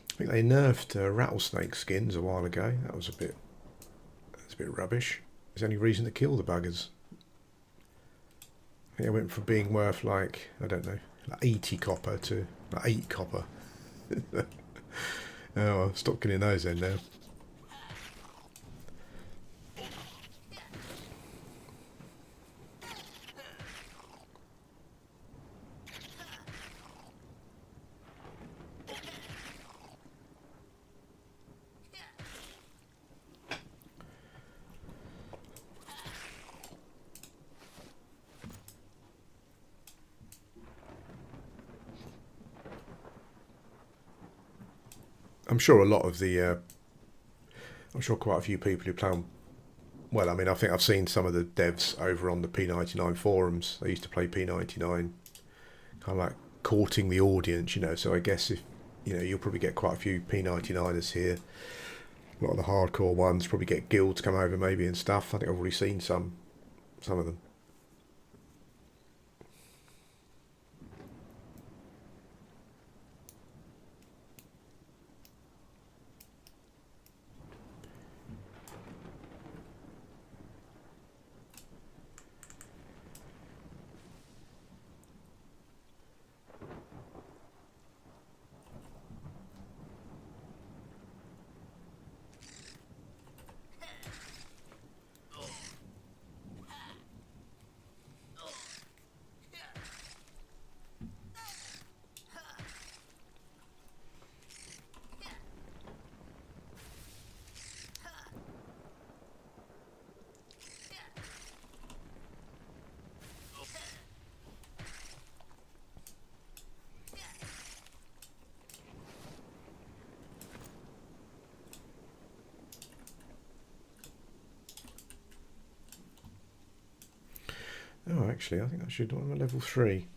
I think they nerfed rattlesnake skins a while ago. That's a bit rubbish. There's any reason to kill the buggers. I think it went from being worth like, I don't know, like 80 copper to like 8 copper. Oh, I'll stop killing those then now. I'm sure a lot of the, I'm sure quite a few people who play on, well, I mean, I think I've seen some of the devs over on the P99 forums. They used to play P99, kind of like courting the audience, so I guess if, you'll probably get quite a few P99ers here. A lot of the hardcore ones probably get guilds come over maybe and stuff. I think I've already seen some of them. Oh, actually, I think I should do it on level 3.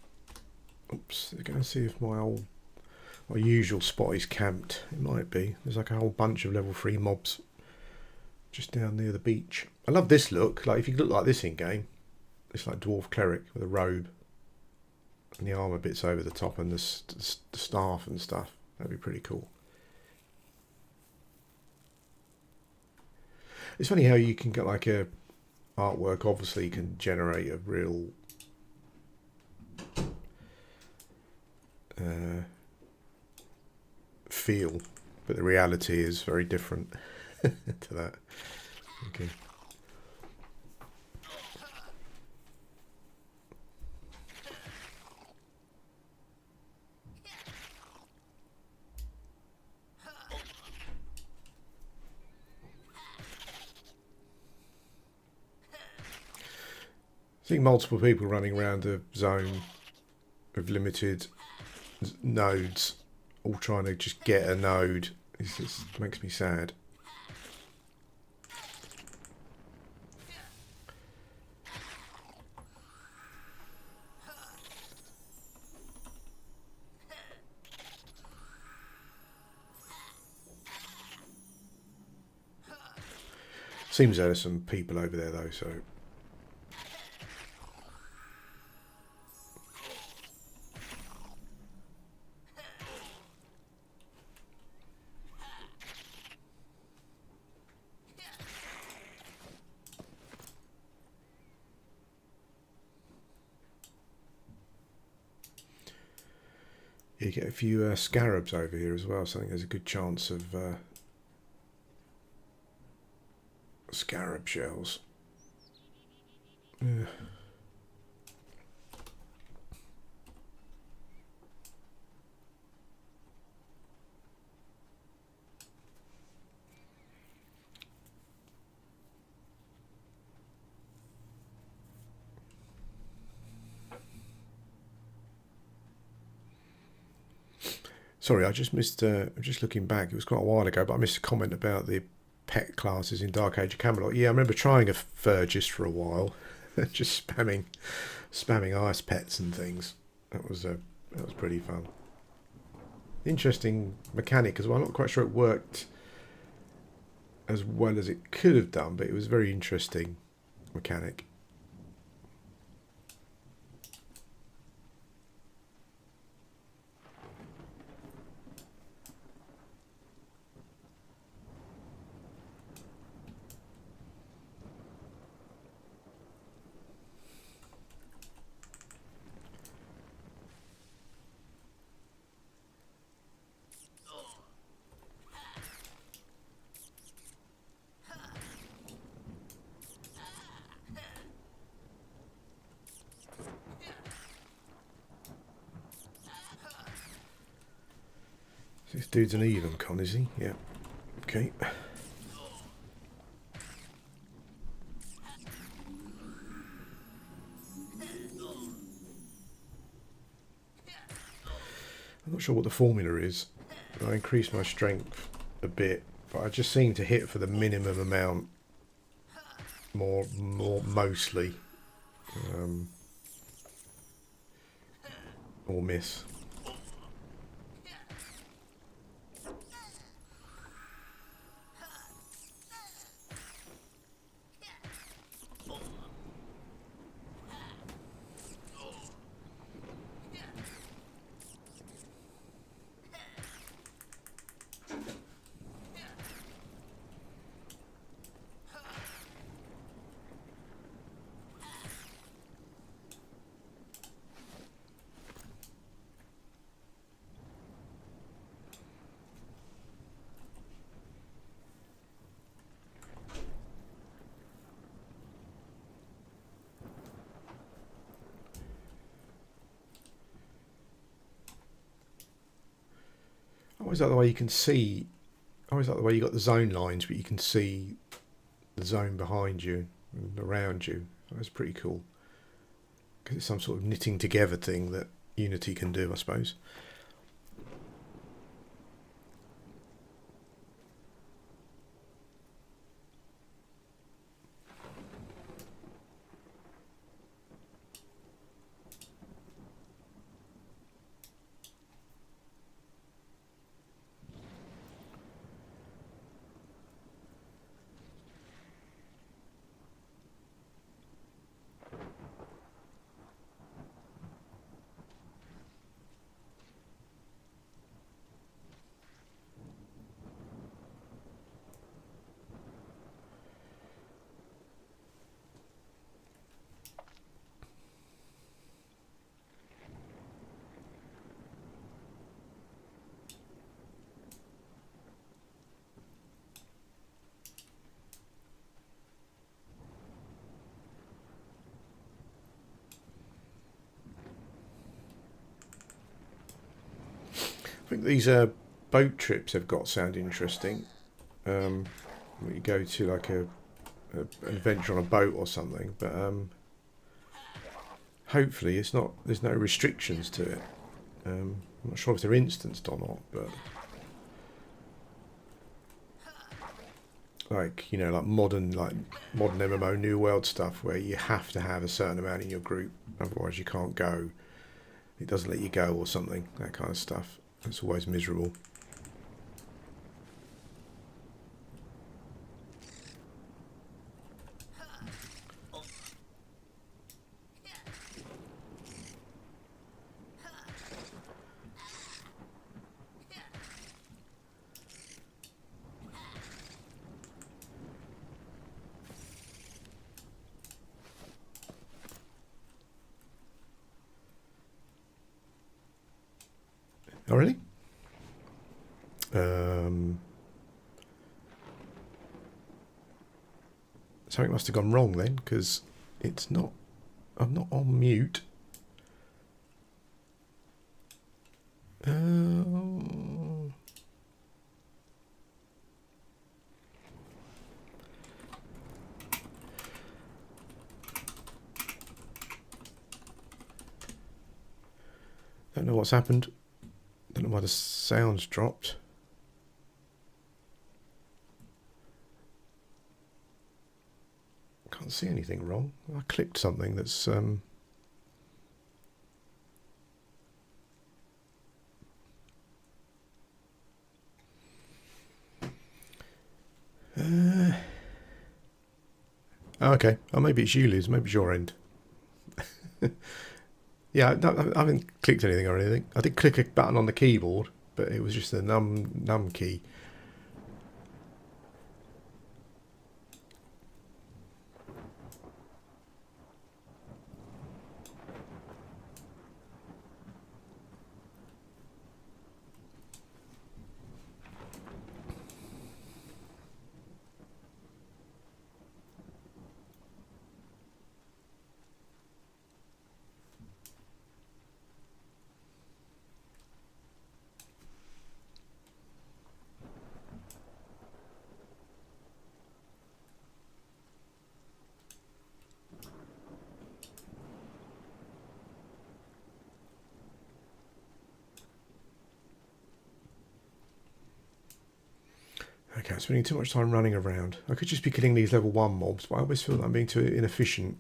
Oops, they're going to see if my usual spot is camped. It might be. There's like a whole bunch of level 3 mobs just down near the beach. I love this look. Like, if you look like this in game, it's like dwarf cleric with a robe and the armor bits over the top and the staff and stuff. That'd be pretty cool. It's funny how you can get like a artwork. Obviously, can generate a real feel, but the reality is very different to that. Okay. Seeing multiple people running around a zone with limited nodes, all trying to just get a node, it just makes me sad. Seems there's some people over there though, so. You get a few scarabs over here as well, so I think there's a good chance of scarab shells. Yeah. Sorry, I just missed. I'm just looking back. It was quite a while ago, but I missed a comment about the pet classes in Dark Age of Camelot. Yeah, I remember trying a Fergist for a while, just spamming ice pets and things. That was pretty fun. Interesting mechanic as well. I'm not quite sure it worked as well as it could have done, but it was a very interesting mechanic. This dude's an even con, is he? Yeah. Okay. I'm not sure what the formula is. I increased my strength a bit, but I just seem to hit for the minimum amount more mostly. Or miss. I always like the way you can see. I always like the way you got the zone lines, but you can see the zone behind you and around you. That's pretty cool. Because it's some sort of knitting together thing that Unity can do, I suppose. these boat trips I've got sound interesting. You go to like an adventure on a boat or something, but hopefully it's not. There's no restrictions to it. I'm not sure if they're instanced or not, but like like modern MMO New World stuff where you have to have a certain amount in your group, otherwise you can't go. It doesn't let you go or something. That kind of stuff. It's always miserable. Oh, really? Something must have gone wrong then, because it's not. I'm not on mute. Don't know what's happened. Don't know why the sound's dropped. Can't see anything wrong. I clicked something that's okay. Oh, maybe it's you, Liz. Maybe it's your end. Yeah, I haven't clicked anything or anything. I did click a button on the keyboard, but it was just the num key. Okay, I'm spending too much time running around. I could just be killing these level 1 mobs, but I always feel that I'm being too inefficient.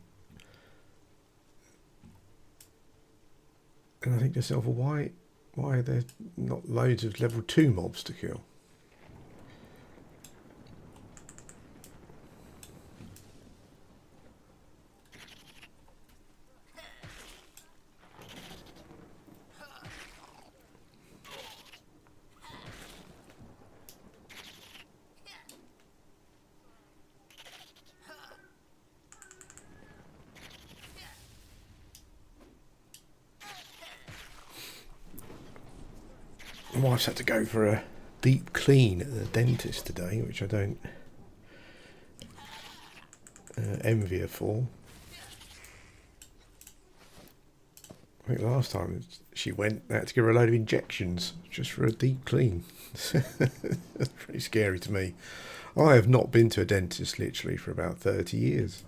And I think to myself, well, why are there not loads of level 2 mobs to kill? My wife's had to go for a deep clean at the dentist today, which I don't envy her for. I think last time she went, they had to give her a load of injections just for a deep clean. That's pretty scary to me. I have not been to a dentist literally for about 30 years.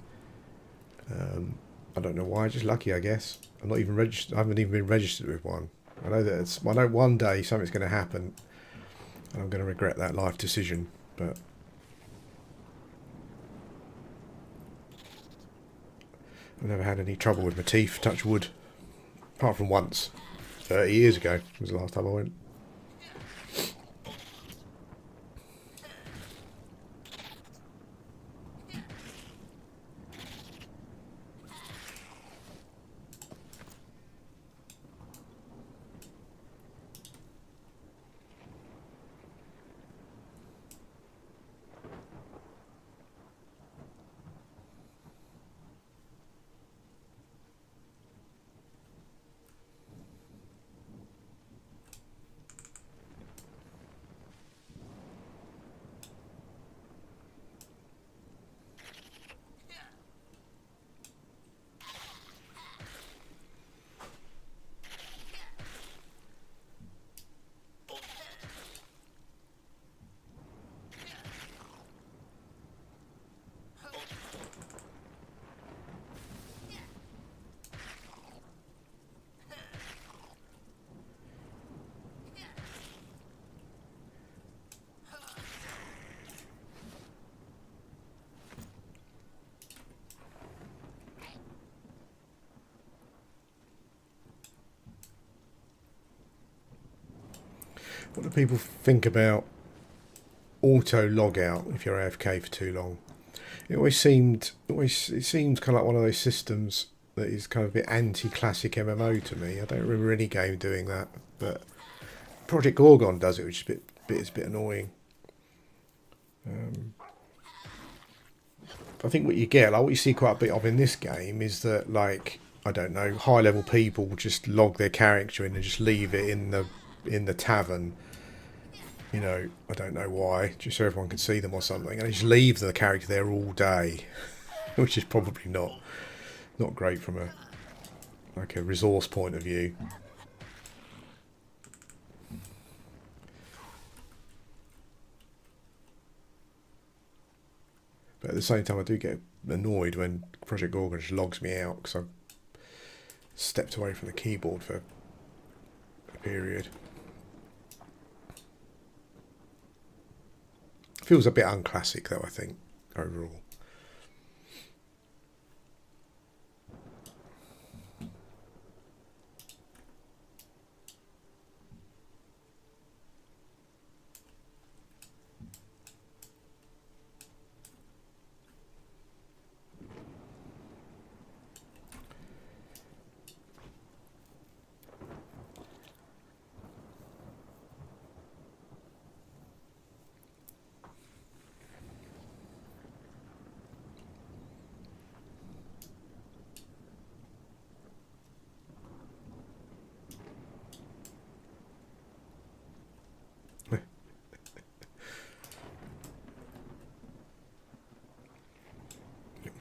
I don't know why, just lucky, I guess. I'm not even registered. I haven't even been registered with one. I know that I know one day something's going to happen and I'm going to regret that life decision, but I've never had any trouble with my teeth, touch wood, apart from once. 30 years ago was the last time I went. What do people think about auto log out if you're AFK for too long? It seems kind of like one of those systems that is kind of a bit anti-classic MMO to me. I don't remember any game doing that, but Project Gorgon does it, which is a bit annoying. I think what you get, like what you see quite a bit of in this game, is that, like, I don't know, high level people just log their character in and just leave it in the tavern. You know, I don't know why, just so everyone can see them or something, and they just leave the character there all day, which is probably not great from a resource point of view. But at the same time, I do get annoyed when Project Gorgon just logs me out because I've stepped away from the keyboard for a period. Feels a bit unclassic though, I think, overall.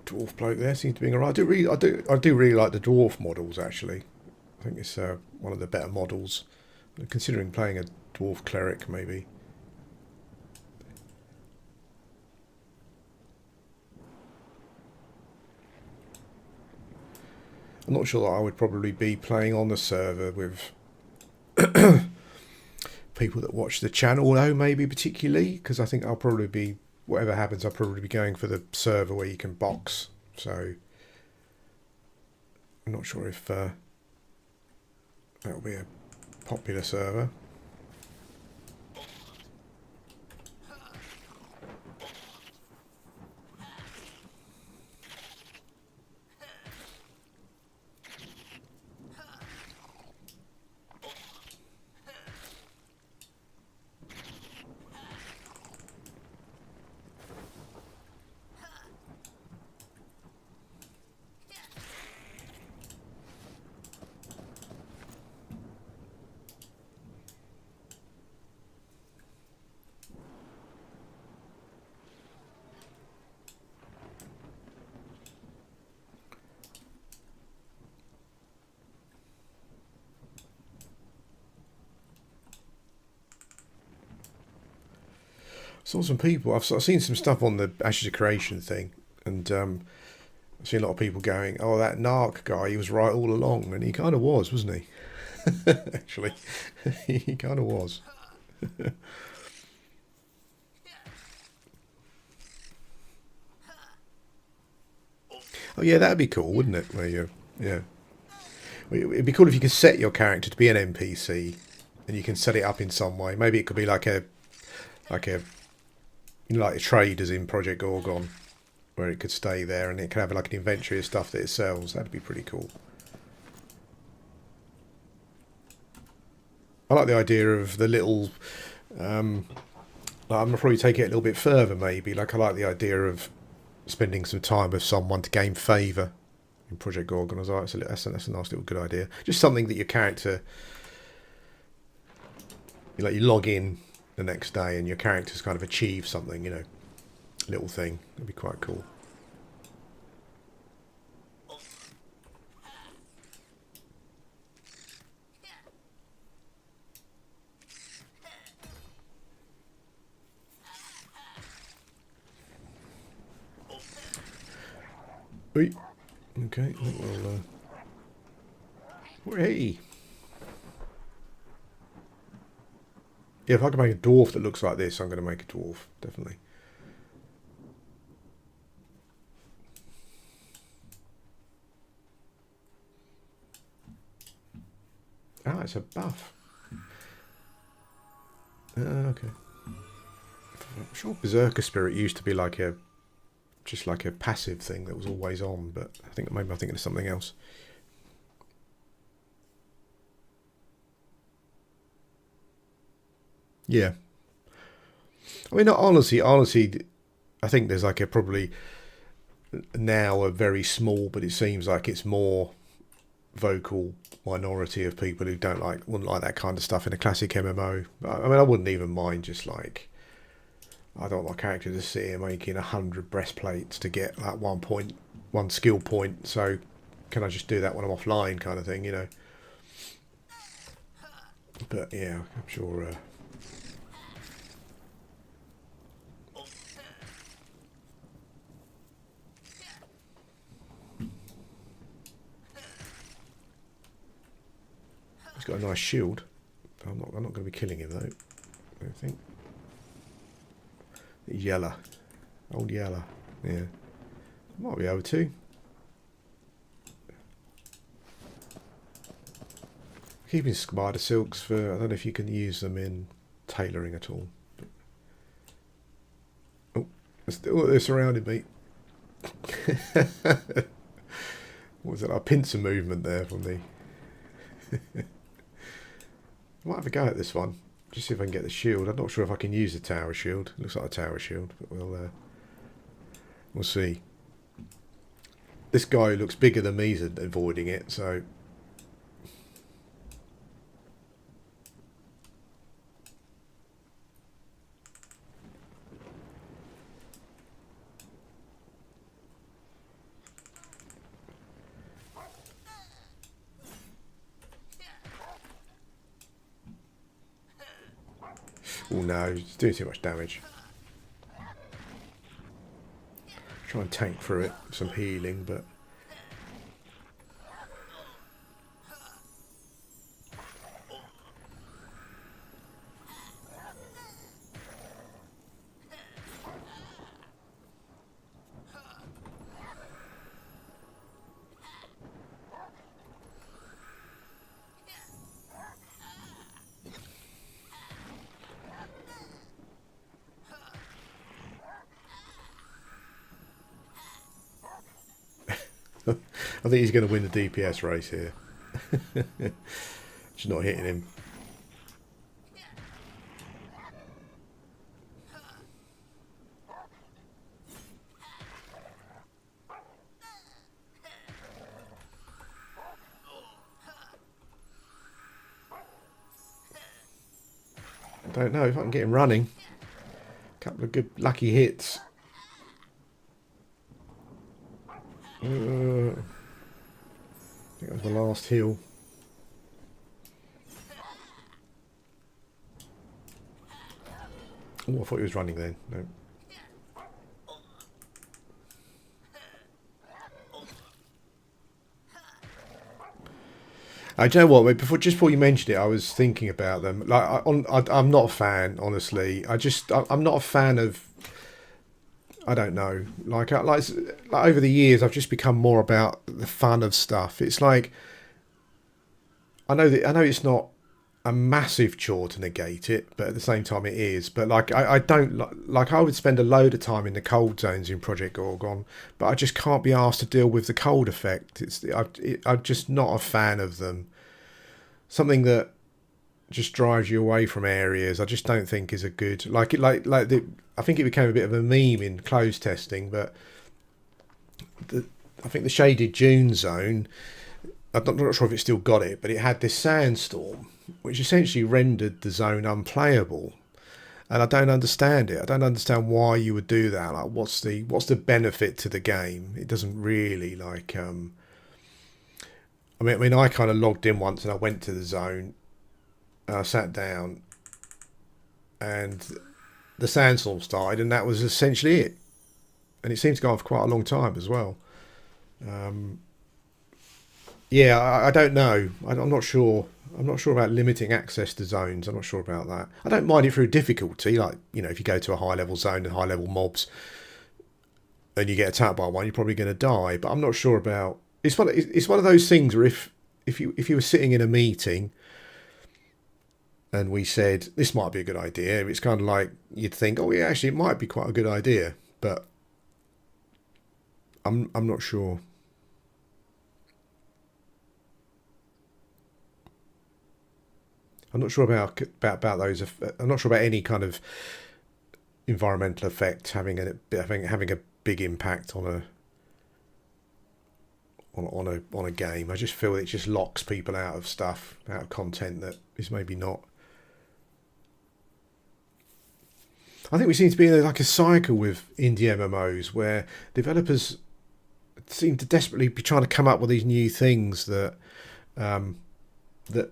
Dwarf bloke there seems to be alright. I do really like the dwarf models actually. I think it's one of the better models. Considering playing a dwarf cleric, maybe. I'm not sure that I would probably be playing on the server with people that watch the channel, though, maybe particularly, because I think I'll probably be, whatever happens, I'll probably be going for the server where you can box. So I'm not sure if that'll be a popular server. Saw some people. I've seen some stuff on the Ashes of Creation thing, and I've seen a lot of people going, "Oh, that Narc guy, he was right all along," and he kind of was, wasn't he? Actually, he kind of was. Oh yeah, that'd be cool, wouldn't it? Where you, yeah, it'd be cool if you could set your character to be an NPC, and you can set it up in some way. Maybe it could be like a like a traders in Project Gorgon, where it could stay there and it could have like an inventory of stuff that it sells. That'd be pretty cool. I like the idea of the little. I'm gonna probably take it a little bit further, maybe. Like I like the idea of spending some time with someone to gain favour in Project Gorgon. I was like, that's a nice little good idea. Just something that your character, you log in the next day and your character's kind of achieved something, little thing. That'd be quite cool. Wait. Okay, I think we'll. Hey! Yeah, if I can make a dwarf that looks like this, I'm going to make a dwarf, definitely. Ah, it's a buff. Okay. I'm sure Berserker Spirit used to be like a just like a passive thing that was always on, but I think maybe I'm thinking of something else. Yeah. I mean, honestly, I think there's like a probably now a very small, but it seems like it's more vocal minority of people who wouldn't like that kind of stuff in a classic MMO. I mean, I wouldn't even mind just like, I don't want my character to sit here making 100 breastplates to get that 1 skill point. So can I just do that when I'm offline, kind of thing, you know? But yeah, I'm sure. He's got a nice shield. I'm not going to be killing him though. I don't think. Yella, old Yella. Yeah, might be able to. Keeping spider silks for, I don't know if you can use them in tailoring at all. Oh, they're surrounding me. What was it? A pincer movement there from the. I might have a go at this one. Just see if I can get the shield. I'm not sure if I can use the tower shield. It looks like a tower shield, but we'll see. This guy looks bigger than me's avoiding it, so. Oh no, he's doing too much damage. Try and tank through it with some healing, but I think he's going to win the DPS race here. Just not hitting him. I don't know if I can get him running. A couple of good lucky hits. I think that was my last heal. Oh, I thought he was running then. No. I don't know what. Before you mentioned it, I was thinking about them. Like, I'm not a fan, honestly. I'm not a fan of. I don't know. Like over the years, I've just become more about the fun of stuff. It's like I know it's not a massive chore to negate it, but at the same time it is. But like I don't like I would spend a load of time in the cold zones in Project Gorgon, but I just can't be asked to deal with the cold effect. I'm just not a fan of them. Something that just drives you away from areas, I just don't think is a good I think it became a bit of a meme in closed testing, but I think the shaded dune zone, I'm not sure if it still got it, but it had this sandstorm which essentially rendered the zone unplayable, and I don't understand it. I don't understand why you would do that. Like, what's the benefit to the game? It doesn't really like. I mean, I kind of logged in once and I went to the zone. I sat down, and the sandstorm started, and that was essentially it. And it seemed to go on for quite a long time as well. Yeah, I don't know. I'm not sure. I'm not sure about limiting access to zones. I'm not sure about that. I don't mind it through difficulty. Like, you know, if you go to a high level zone and high level mobs, and you get attacked by one, you're probably going to die. But I'm not sure about. It's one. It's one of those things where if you were sitting in a meeting, and we said this might be a good idea. It's kind of like you'd think, oh yeah, actually it might be quite a good idea, but I'm not sure. I'm not sure about those. I'm not sure about any kind of environmental effect having a big impact on a game. I just feel it just locks people out of stuff, out of content that is maybe not. I think we seem to be in like a cycle with indie MMOs where developers seem to desperately be trying to come up with these new things that that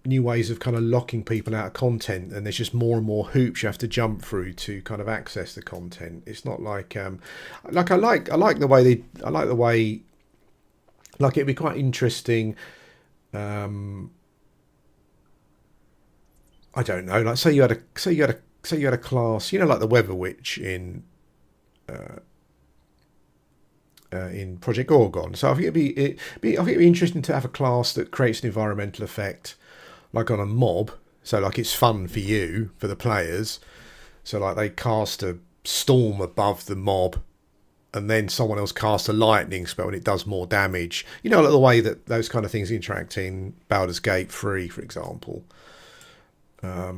new ways of kind of locking people out of content, and there's just more and more hoops you have to jump through to kind of access the content. It's not like I like the way like it'd be quite interesting. I don't know, like say you had a class, you know, like the Weather Witch in Project Gorgon. So I think it'd be interesting to have a class that creates an environmental effect like on a mob, so like it's fun for you, for the players. So like they cast a storm above the mob, and then someone else casts a lightning spell and it does more damage. You know, like the way that those kind of things interact in Baldur's Gate 3, for example. I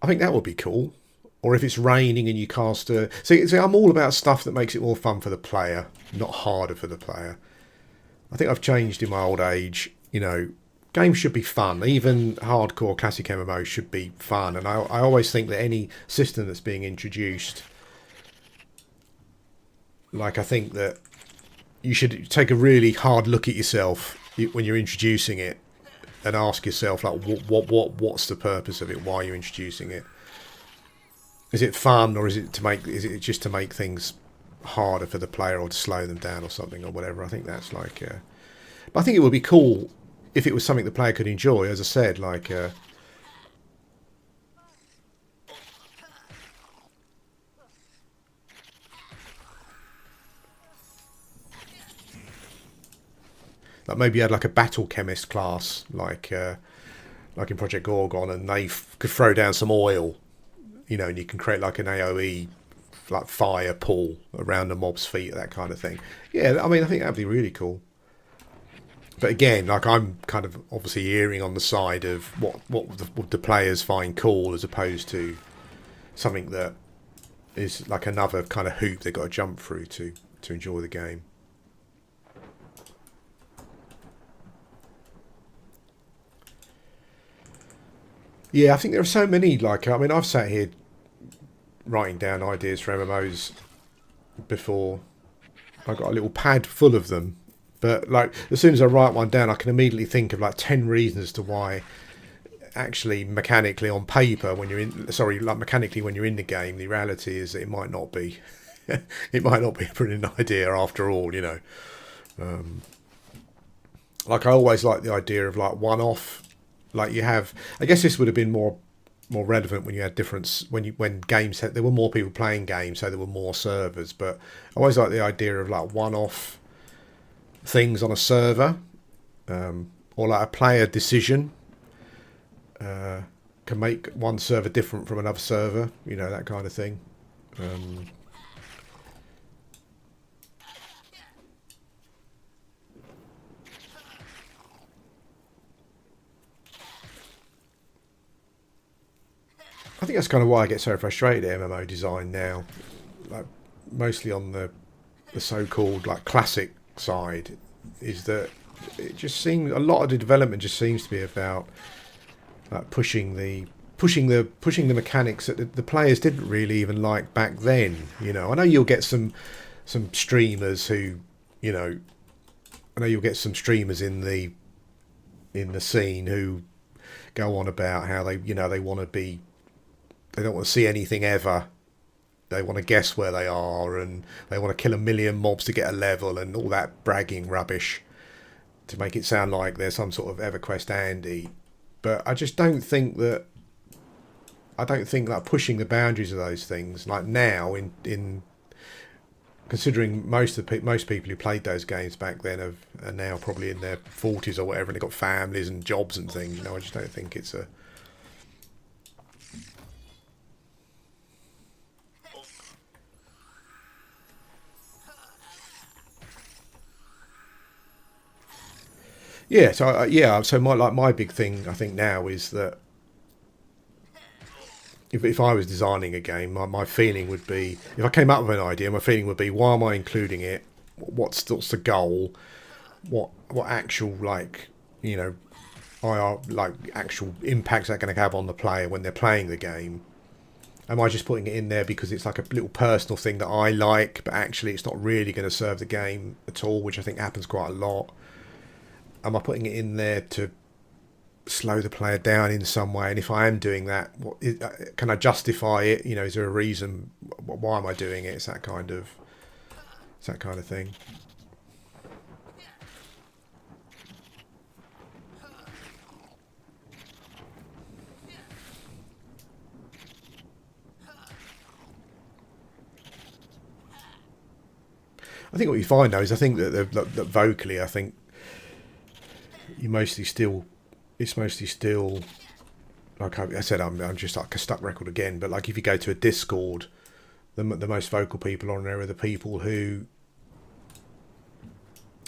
think that would be cool. Or if it's raining and you cast a... See, I'm all about stuff that makes it more fun for the player, not harder for the player. I think I've changed in my old age. You know, games should be fun. Even hardcore classic MMOs should be fun. And I always think that any system that's being introduced, like I think that you should take a really hard look at yourself when you're introducing it and ask yourself, like, what's the purpose of it? Why are you introducing it? Is it fun, or is it just to make things harder for the player or to slow them down or something or whatever? I think that's like... but I think it would be cool if it was something the player could enjoy, as I said, like... like maybe you had like a battle chemist class, like in Project Gorgon, and they could throw down some oil, you know, and you can create like an AoE, like fire pool around the mob's feet, that kind of thing. Yeah, I mean, I think that'd be really cool. But again, like I'm kind of obviously erring on the side of what the players find cool, as opposed to something that is like another kind of hoop they've got to jump through to enjoy the game. Yeah, I think there are so many, like, I mean, I've sat here writing down ideas for MMOs before. I've got a little pad full of them. But, like, as soon as I write one down, I can immediately think of, like, 10 reasons as to why, actually, mechanically on paper, mechanically when you're in the game, the reality is that it might not be. It might not be a brilliant idea after all, you know. Like, I always like the idea of, like, one-off. Like you have, I guess this would have been more relevant when you had when games there were more people playing games, so there were more servers. But I always like the idea of like one-off things on a server, or like a player decision can make one server different from another server. You know, that kind of thing. I think that's kind of why I get so frustrated at MMO design now, like mostly on the so-called like classic side, is that it just seems a lot of the development just seems to be about like pushing the mechanics that the players didn't really even like back then. You know, I know you'll get some streamers who, you know, I know you'll get some streamers in the scene who go on about how they want to be. They don't want to see anything ever. They want to guess where they are, and they want to kill 1,000,000 mobs to get a level, and all that bragging rubbish to make it sound like they're some sort of EverQuest Andy. But I just don't think that. I don't think that pushing the boundaries of those things, like now, because considering most people who played those games back then are now probably in their 40s or whatever, and they've got families and jobs and things. You know, I just don't think it's a. Yeah, so my big thing I think now is that if I was designing a game, my feeling would be, if I came up with an idea, my feeling would be, why am I including it? What's the goal? What actual, like, you know, like actual impacts that going to have on the player when they're playing the game? Am I just putting it in there because it's like a little personal thing that I like, but actually it's not really going to serve the game at all, which I think happens quite a lot? Am I putting it in there to slow the player down in some way? And if I am doing that, can I justify it? You know, is there a reason? Why am I doing it? It's that kind of thing. I think what you find though is I think that vocally, I think it's mostly still, like I said, I'm just like a stuck record again. But like if you go to a Discord, the most vocal people on there are the people who,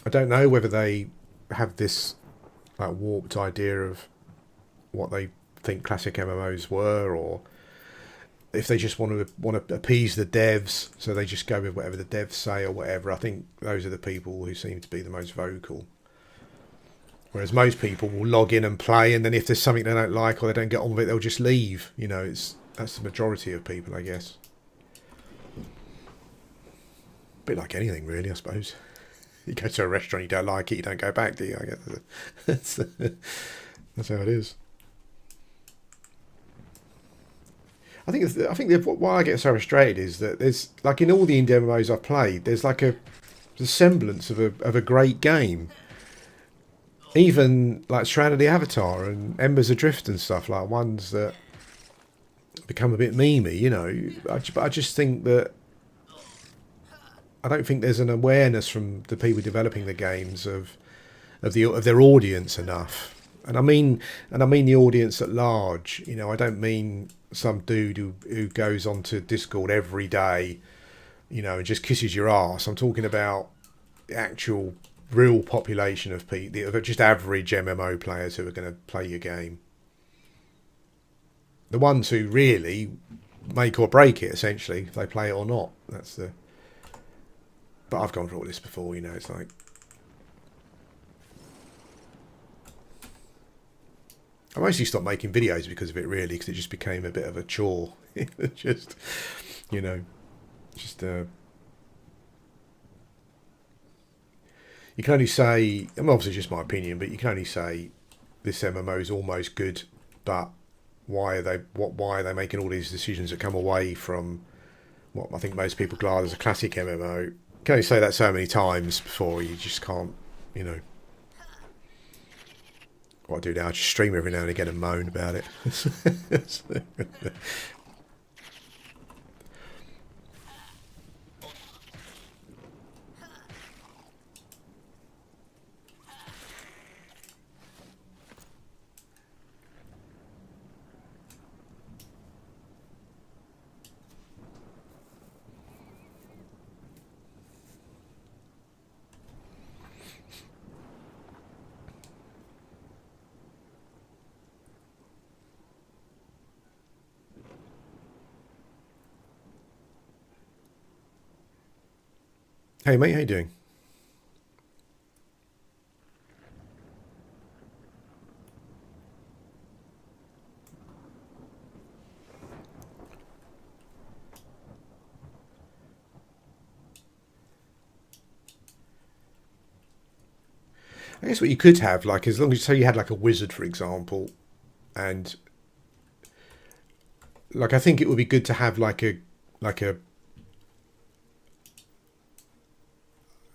I don't know whether they have this like warped idea of what they think classic MMOs were, or if they just want to appease the devs, so they just go with whatever the devs say or whatever. I think those are the people who seem to be the most vocal. Whereas most people will log in and play, and then if there's something they don't like or they don't get on with it, they'll just leave. You know, that's the majority of people, I guess. A bit like anything, really, I suppose. You go to a restaurant, you don't like it, you don't go back, do you? I guess that's how it is. I think why I get so frustrated is that there's, like, in all the indie MMOs I've played, there's like a semblance of a great game. Even like Strand of the Avatar and Embers Adrift and stuff, like ones that become a bit memey, you know. But I just think that I don't think there's an awareness from the people developing the games of their audience enough. And I mean the audience at large. You know, I don't mean some dude who goes onto Discord every day, you know, and just kisses your ass. I'm talking about the actual real population of people, just average MMO players who are going to play your game. The ones who really make or break it, essentially, if they play it or not. That's the. But I've gone through all this before, you know. It's like I mostly stopped making videos because of it, really, because it just became a bit of a chore. Just, you know, just. You can only say, I mean, obviously it's just my opinion, but you can only say this MMO is almost good, but why are they making all these decisions that come away from what I think most people regard as a classic MMO? You can only say that so many times before you just can't, you know. What I do now, I just stream every now and again and moan about it. Hey mate, how you doing? I guess what you could have, like, as long as say you had like a wizard, for example, and like I think it would be good to have like a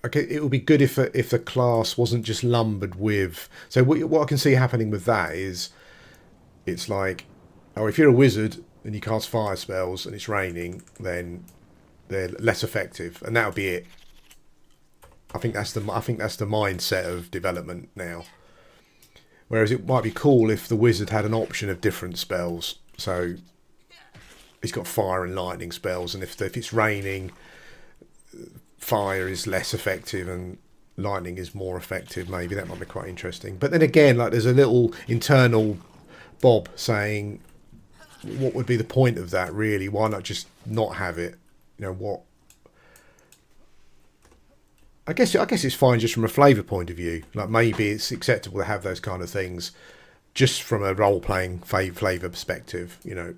okay, it would be good if the class wasn't just lumbered with. So what I can see happening with that is, it's like, oh, if you're a wizard and you cast fire spells and it's raining, then they're less effective, and that'll be it. I think that's the mindset of development now. Whereas it might be cool if the wizard had an option of different spells. So he's got fire and lightning spells, and if it's raining, fire is less effective and lightning is more effective. Maybe that might be quite interesting. But then again, like, there's a little internal Bob saying, what would be the point of that, really? Why not just not have it? You know what? I guess it's fine just from a flavour point of view. Like, maybe it's acceptable to have those kind of things just from a role-playing flavour perspective, you know.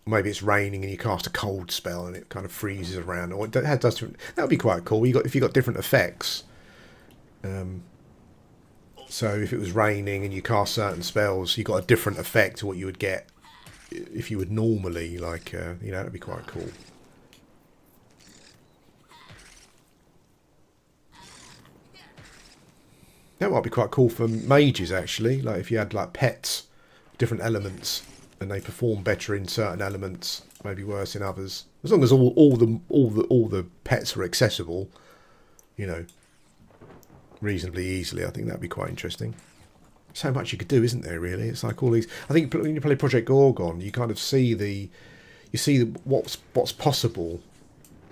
Maybe it's raining and you cast a cold spell and it kind of freezes around. Or that would be quite cool. If you got different effects. So if it was raining and you cast certain spells, you got a different effect to what you would get if you would normally. Like, you know, that'd be quite cool. That might be quite cool for mages, actually. Like, if you had like pets, different elements, and they perform better in certain elements, maybe worse in others. As long as all the pets are accessible, you know, reasonably easily, I think that'd be quite interesting. So much you could do, isn't there? Really, it's like all these. I think when you play Project Gorgon, you kind of see what's possible.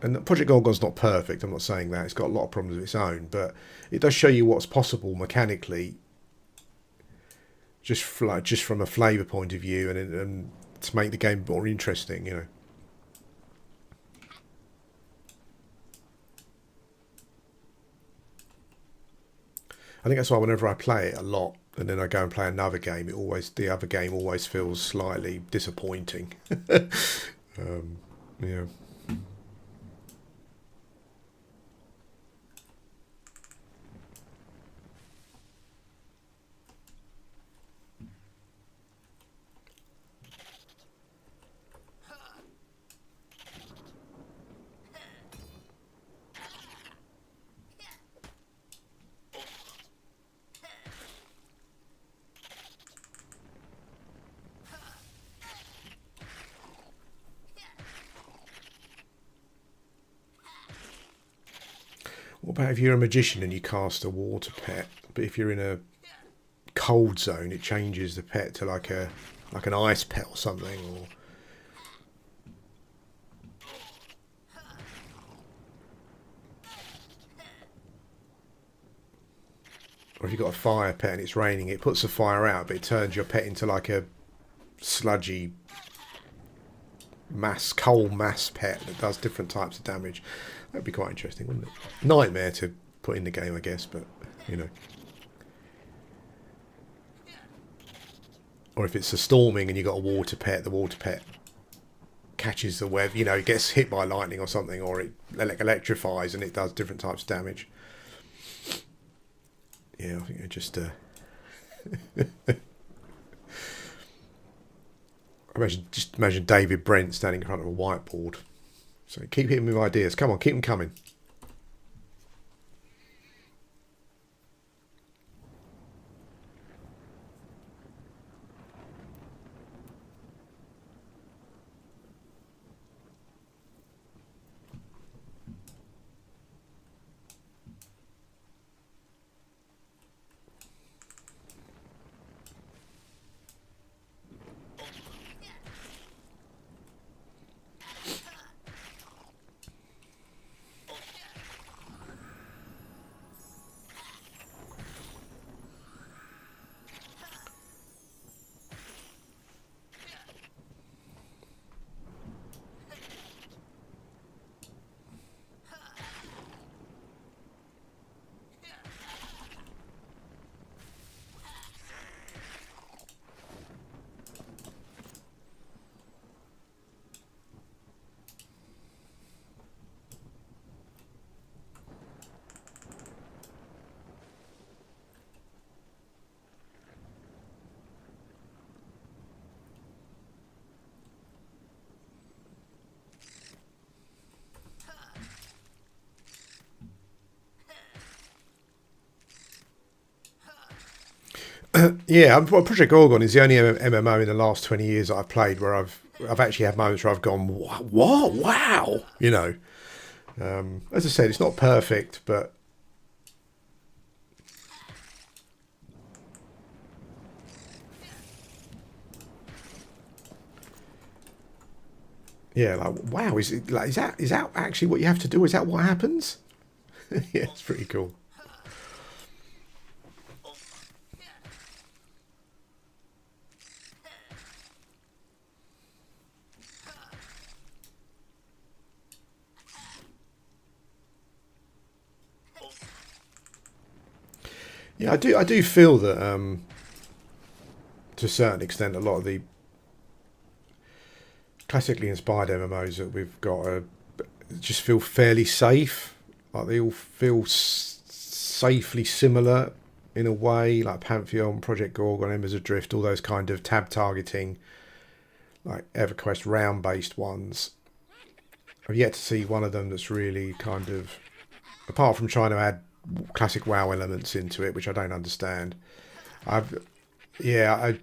And Project Gorgon's not perfect. I'm not saying that. It's got a lot of problems of its own, but it does show you what's possible mechanically, just from a flavour point of view, and to make the game more interesting, you know. I think that's why whenever I play it a lot, and then I go and play another game, the other game always feels slightly disappointing. Yeah. What about if you're a magician and you cast a water pet, but if you're in a cold zone, it changes the pet to like an ice pet or something, or if you've got a fire pet and it's raining, it puts the fire out, but it turns your pet into like a sludgy coal mass pet that does different types of damage. That'd be quite interesting, wouldn't it? Nightmare to put in the game, I guess, but you know. Or if it's a storming and you've got a water pet, the water pet catches the web, you know, it gets hit by lightning or something, or it electrifies and it does different types of damage. Yeah, I think it just imagine David Brent standing in front of a whiteboard. So keep hitting me with ideas. Come on, keep them coming. Yeah, well, Project Gorgon is the only MMO in the last 20 years that I've played where I've actually had moments where I've gone, what? Wow! You know, as I said, it's not perfect, but yeah, like wow, is that actually what you have to do? Is that what happens? Yeah, it's pretty cool. Yeah, I do feel that to a certain extent, a lot of the classically inspired MMOs that we've got just feel fairly safe. Like they all feel safely similar in a way, like Pantheon, Project Gorgon, Embers Adrift, all those kind of tab targeting, like EverQuest round based ones. I've yet to see one of them that's really kind of, apart from trying to add classic WoW elements into it, which I don't understand. I've yeah,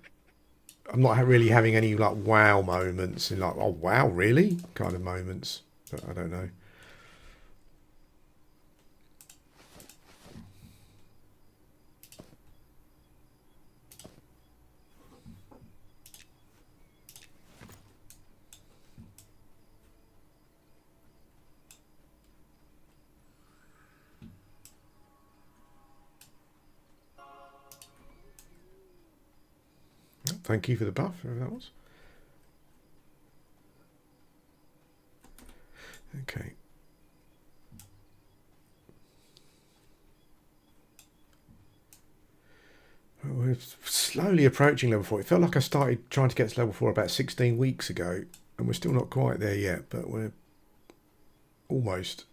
I'm not really having any like wow moments and like, oh wow, really kind of moments. But I don't know. Thank you for the buff, whoever that was. Okay. We're slowly approaching level 4. It felt like I started trying to get to level 4 about 16 weeks ago, and we're still not quite there yet, but we're almost.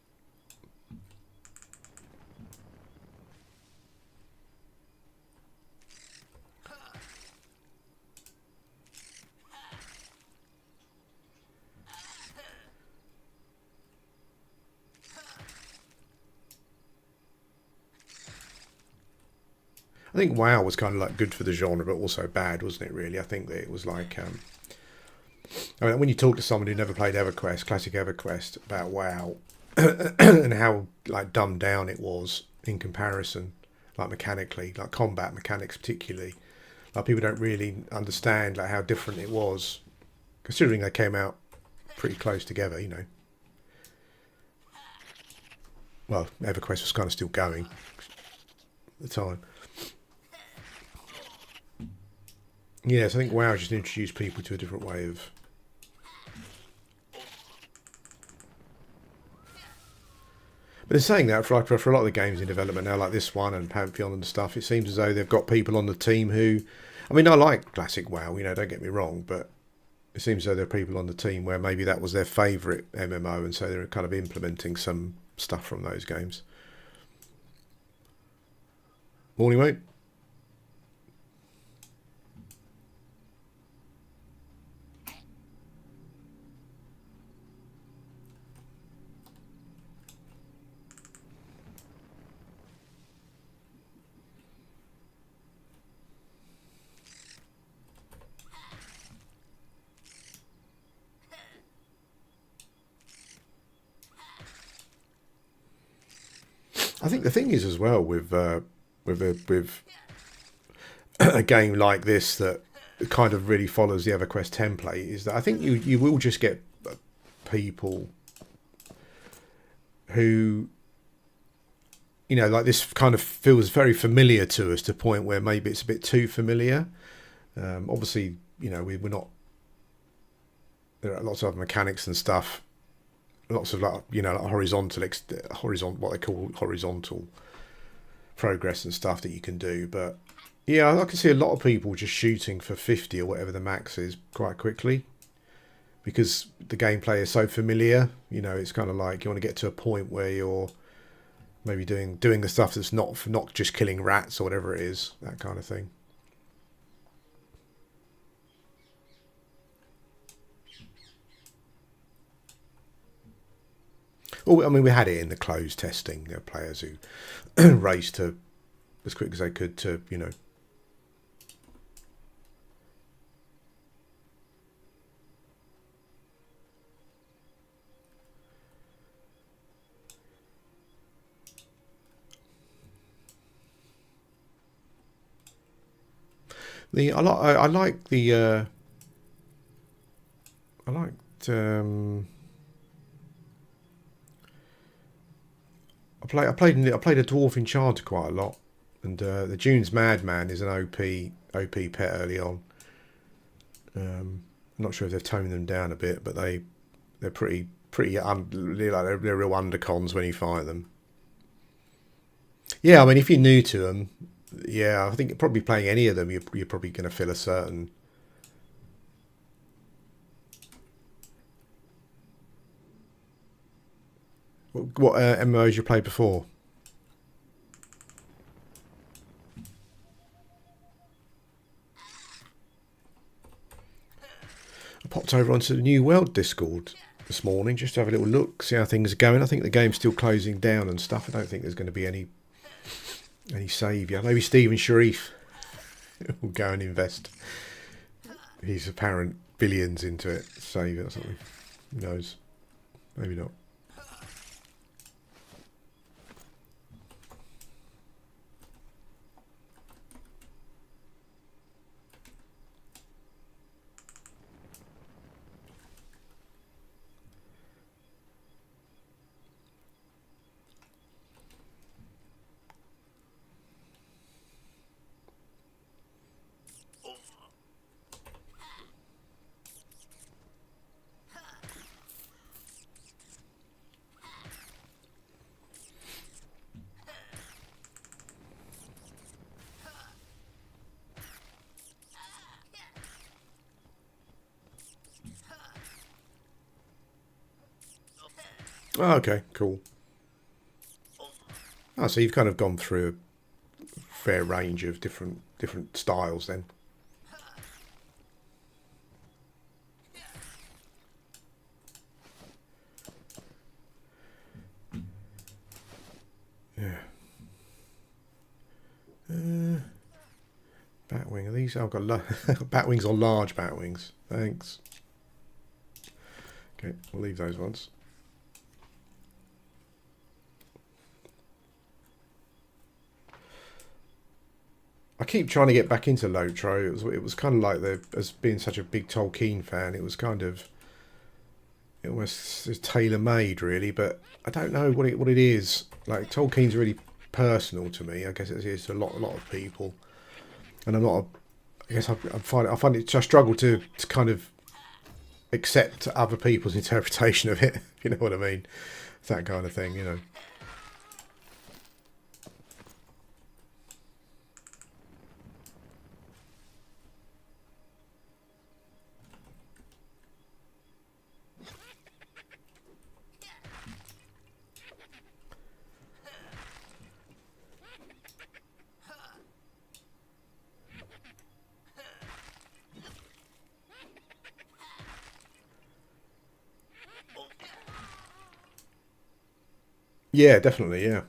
I think WoW was kind of like good for the genre, but also bad, wasn't it? Really, I think that it was like, I mean, when you talk to someone who never played EverQuest, classic EverQuest, about WoW, and how like dumbed down it was in comparison, like mechanically, like combat mechanics particularly, like people don't really understand like how different it was, considering they came out pretty close together, you know. Well, EverQuest was kind of still going at the time. Yes, I think WoW just introduced people to a different way of. But in saying that, for a lot of the games in development now, like this one and Pantheon and stuff, it seems as though they've got people on the team who, I mean, I like classic WoW, you know, don't get me wrong, but it seems as though there are people on the team where maybe that was their favourite MMO, and so they're kind of implementing some stuff from those games. Morning, mate. I think the thing is as well with a game like this that kind of really follows the EverQuest template is that I think you will just get people who, you know, like this kind of feels very familiar to us to a point where maybe it's a bit too familiar. Obviously, you know, we're not. There are lots of mechanics and stuff, lots of like, you know, like horizontal what they call horizontal progress and stuff that you can do. But yeah, I can see a lot of people just shooting for 50 or whatever the max is quite quickly because the gameplay is so familiar. You know, it's kind of like you want to get to a point where you're maybe doing the stuff that's not just killing rats or whatever it is, that kind of thing. Well, I mean, we had it in the closed testing. There were players who raced to as quick as they could to, you know, I like the I liked I played a dwarf enchanter quite a lot, and the Dunes Madman is an OP pet early on. I'm not sure if they've toned them down a bit, but they're they're real undercons when you fight them. Yeah, I mean, if you're new to them, yeah, I think probably playing any of them, you're probably going to feel a certain. What MMOs you played before? I popped over onto the New World Discord this morning just to have a little look, see how things are going. I think the game's still closing down and stuff. I don't think there's going to be any saviour. Maybe Stephen Sharif will go and invest his apparent billions into it, save it or something. Who knows? Maybe not. Oh, okay, cool. Oh, so you've kind of gone through a fair range of different styles then. Yeah. Batwing. Are these? Oh, I've got batwings or large batwings. Thanks. Okay, we'll leave those ones. I keep trying to get back into Lotro. It was kind of like as being such a big Tolkien fan, it was kind of it was tailor made really. But I don't know what it is. Like Tolkien's really personal to me. I guess it is to a lot of people, and I'm not. I guess I find it. I struggle to kind of accept other people's interpretation of it. You know what I mean? That kind of thing. You know. Yeah, definitely. Yeah.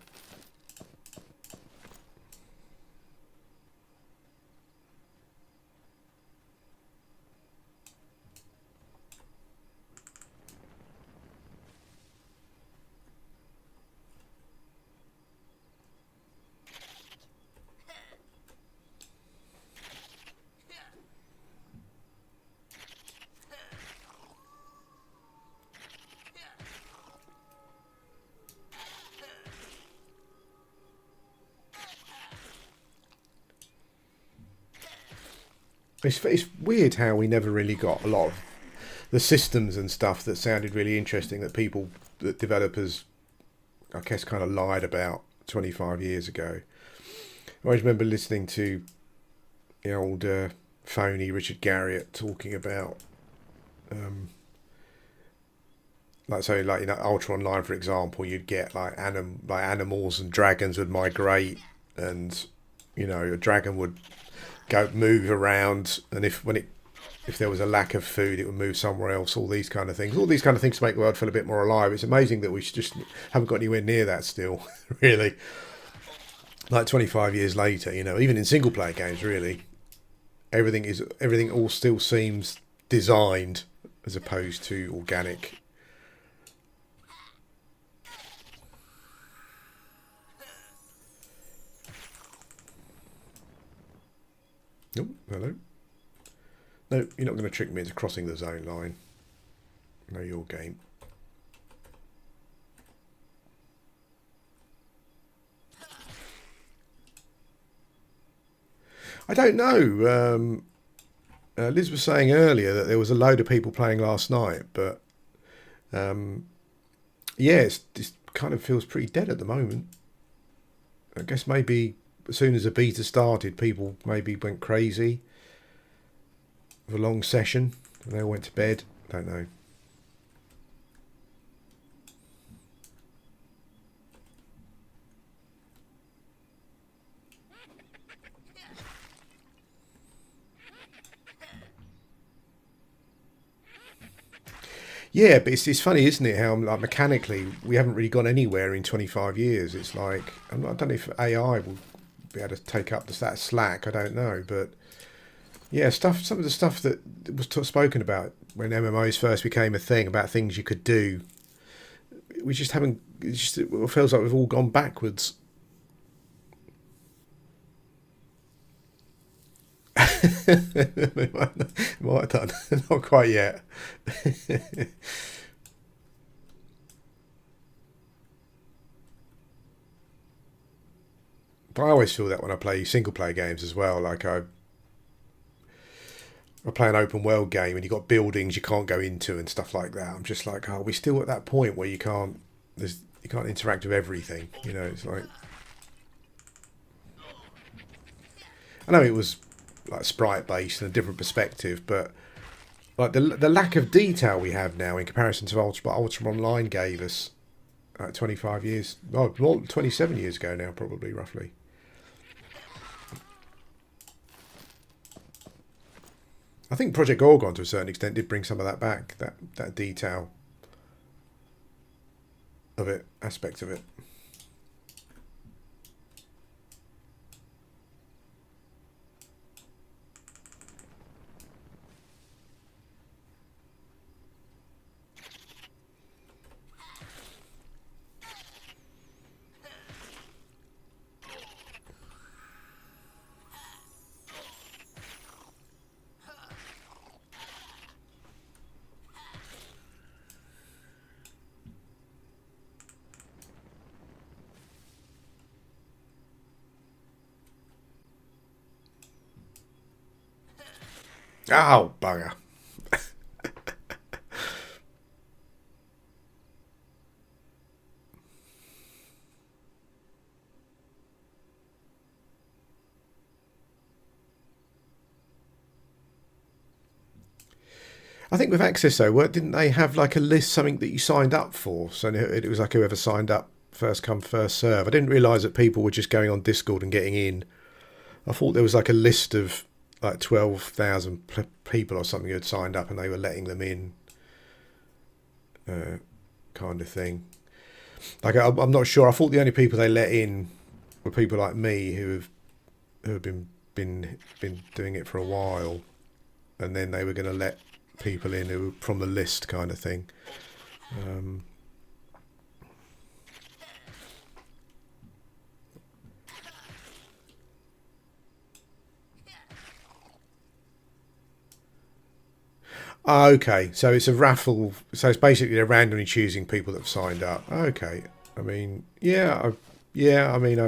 It's weird how we never really got a lot of the systems and stuff that sounded really interesting that developers, I guess, kind of lied about 25 years ago. I always remember listening to the old phony Richard Garriott talking about, like so, like Ultra Online, for example, you'd get like animals and dragons would migrate, and a dragon would go move around, and if there was a lack of food, it would move somewhere else. All these kind of things. All these kind of things to make the world feel a bit more alive. It's amazing that we just haven't got anywhere near that still, really. Like 25 years later, even in single player games, really, everything all still seems designed as opposed to organic. Oh, hello. No, you're not going to trick me into crossing the zone line. Know your game. I don't know. Liz was saying earlier that there was a load of people playing last night, but yeah, it kind of feels pretty dead at the moment. I guess maybe as soon as the beta started, people maybe went crazy with a long session and they went to bed. Don't know. Yeah, but it's funny, isn't it? How like mechanically we haven't really gone anywhere in 25 years. It's like I don't know if AI will be able to take up that slack. I don't know, but yeah, some of the stuff that was spoken about when MMOs first became a thing about things you could do, we just haven't. It feels like we've all gone backwards. Might have done. Not quite yet. But I always feel that when I play single player games as well. Like I play an open world game and you've got buildings you can't go into and stuff like that. I'm just like, oh, we're still at that point where you can't interact with everything. You know, it's like I know it was like sprite based and a different perspective, but like the lack of detail we have now in comparison to Ultra Online gave us 25 years, well, 27 years ago now, probably roughly. I think Project Gorgon to a certain extent did bring some of that back, that detail of it, aspect of it. Oh, bugger. I think with Access though, didn't they have like a list, something that you signed up for? So it was like whoever signed up, first come, first serve. I didn't realise that people were just going on Discord and getting in. I thought there was like a list of like 12,000 people or something who had signed up and they were letting them in, kind of thing. Like I'm not sure. I thought the only people they let in were people like me who have been doing it for a while, and then they were going to let people in who were from the list, kind of thing. Okay, so it's a raffle. So it's basically they're randomly choosing people that have signed up. Okay, I mean, yeah. I mean,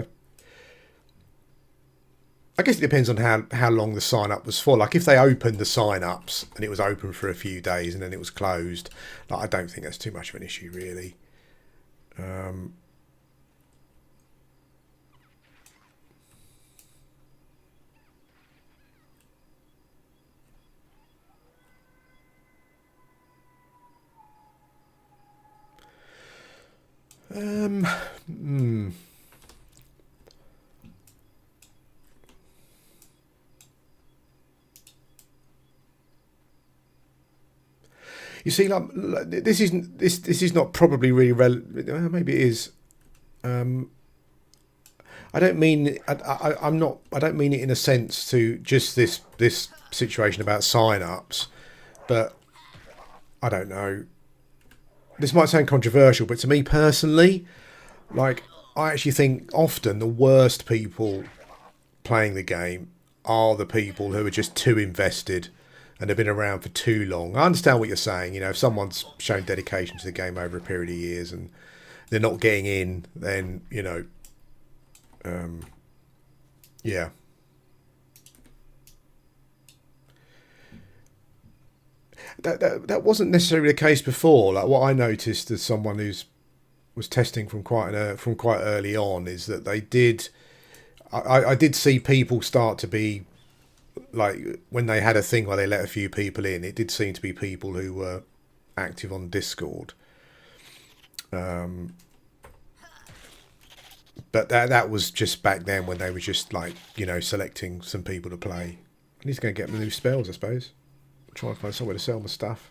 I guess it depends on how long the sign up was for. Like if they opened the sign ups and it was open for a few days and then it was closed, like, I don't think that's too much of an issue, really. Um, um, hmm. You see, like this is not probably really relevant. Maybe it is. Um, I don't mean I'm not. I don't mean it in a sense to just this situation about sign ups, but I don't know. This might sound controversial, but to me personally, like I actually think often the worst people playing the game are the people who are just too invested and have been around for too long. I understand what you're saying. You know, if someone's shown dedication to the game over a period of years and they're not getting in, then, you know, yeah. That wasn't necessarily the case before. Like what I noticed as someone who's was testing from quite early on is that they did. I did see people start to be like when they had a thing where they let a few people in. It did seem to be people who were active on Discord. But that was just back then when they were just like, you know, selecting some people to play. I need to go and get my new spells, I suppose. Try and find somewhere to sell my stuff.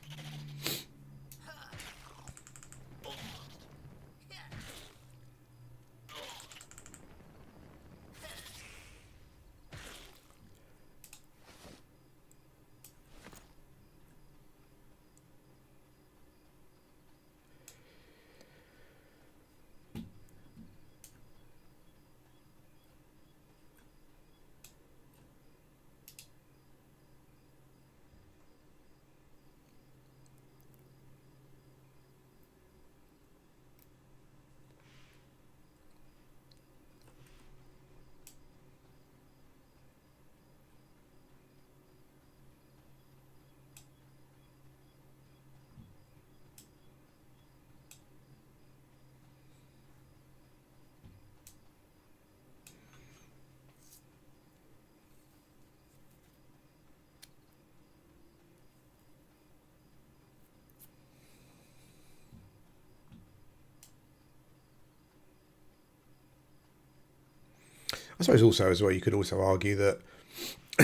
I suppose also as well, you could also argue that,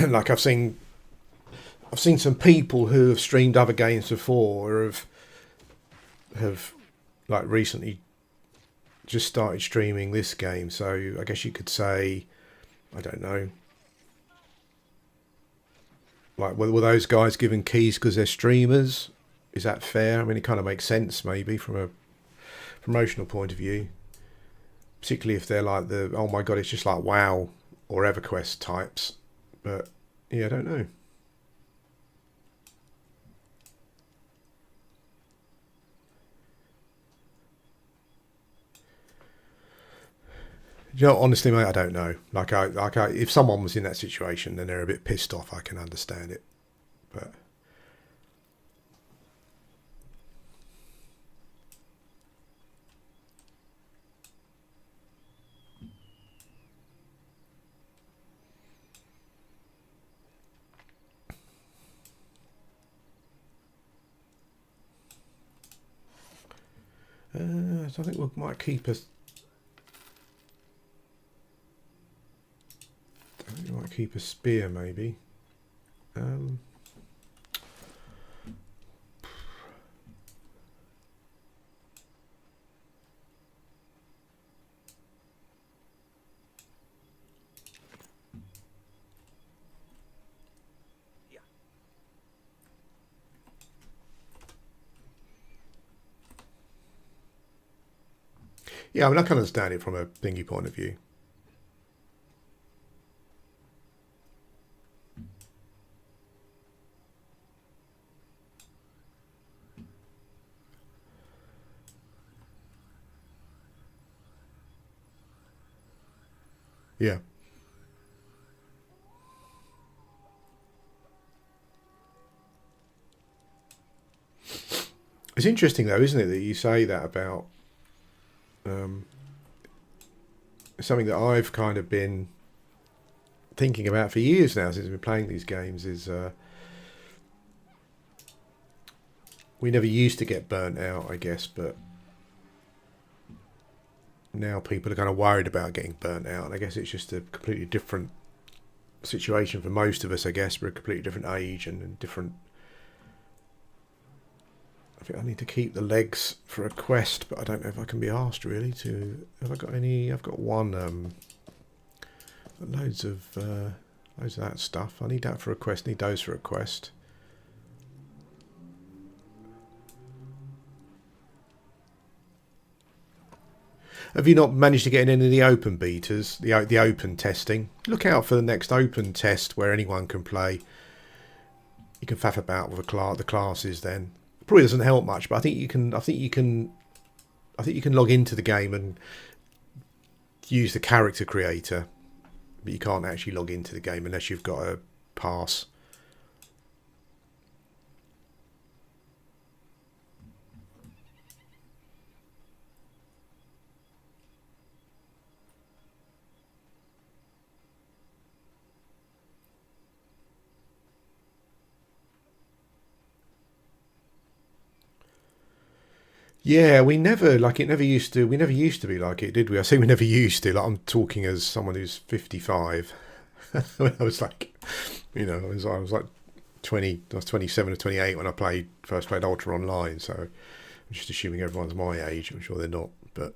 like I've seen some people who have streamed other games before or have like recently just started streaming this game. So I guess you could say, I don't know, like were those guys given keys because they're streamers? Is that fair? I mean, it kind of makes sense maybe from a promotional point of view. Particularly if they're like the, oh my god, it's just like WoW or EverQuest types. But yeah, I don't know. You know, honestly, mate, I don't know. Like if someone was in that situation, then they're a bit pissed off. I can understand it, but. So I think we might keep us. I think we might keep a spear, maybe. Yeah, I mean, I can understand it from a thingy point of view. Yeah. It's interesting though, isn't it, that you say that about something that I've kind of been thinking about for years now since I've been playing these games is we never used to get burnt out, I guess, but now people are kind of worried about getting burnt out. And I guess it's just a completely different situation for most of us, I guess. We're a completely different age and different. I think I need to keep the legs for a quest, but I don't know if I can be asked really to. Have I got any? I've got one. Loads of that stuff. I need that for a quest. Need those for a quest. Have you not managed to get in any of the open betas, the open testing? Look out for the next open test where anyone can play. You can faff about with the classes. Then probably doesn't help much, but I think you can. I think you can log into the game and use the character creator, but you can't actually log into the game unless you've got a pass. Yeah, we never like it. Never used to. We never used to be like it, did we? I say we never used to. Like I'm talking as someone who's 55. When I was like, I was like 20. I was 27 or 28 when I first played Ultra Online. So I'm just assuming everyone's my age. I'm sure they're not, but.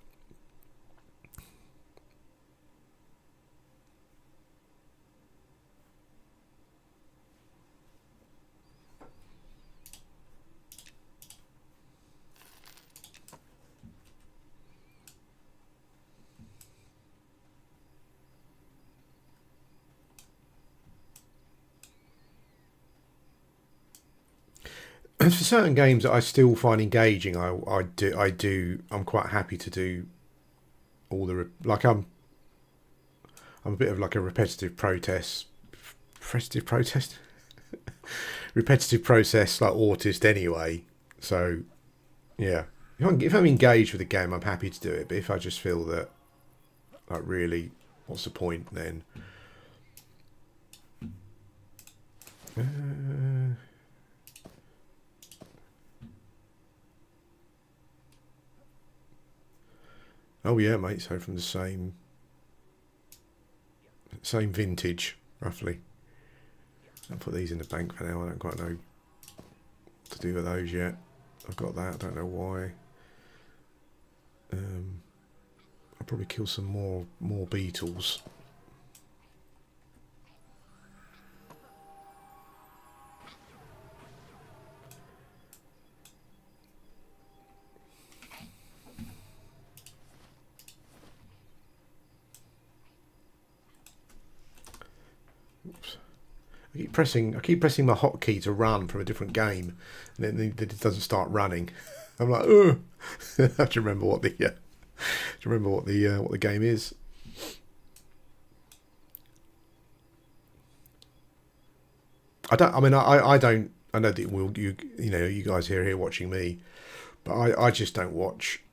For certain games that I still find engaging, I'm quite happy to do all the like I'm a bit of like a repetitive process like autist anyway. So yeah, if I'm engaged with the game, I'm happy to do it. But if I just feel that like really, what's the point then? Oh yeah, mate. So from the same vintage, roughly. I'll put these in the bank for now. I don't quite know what to do with those yet. I've got that. I don't know why. I'll probably kill some more beetles. Oops. I keep pressing my hotkey to run from a different game, and then it doesn't start running. I'm like, oh, I have to remember what the game is. I don't. I mean, I don't. I know that you guys here watching me, but I just don't watch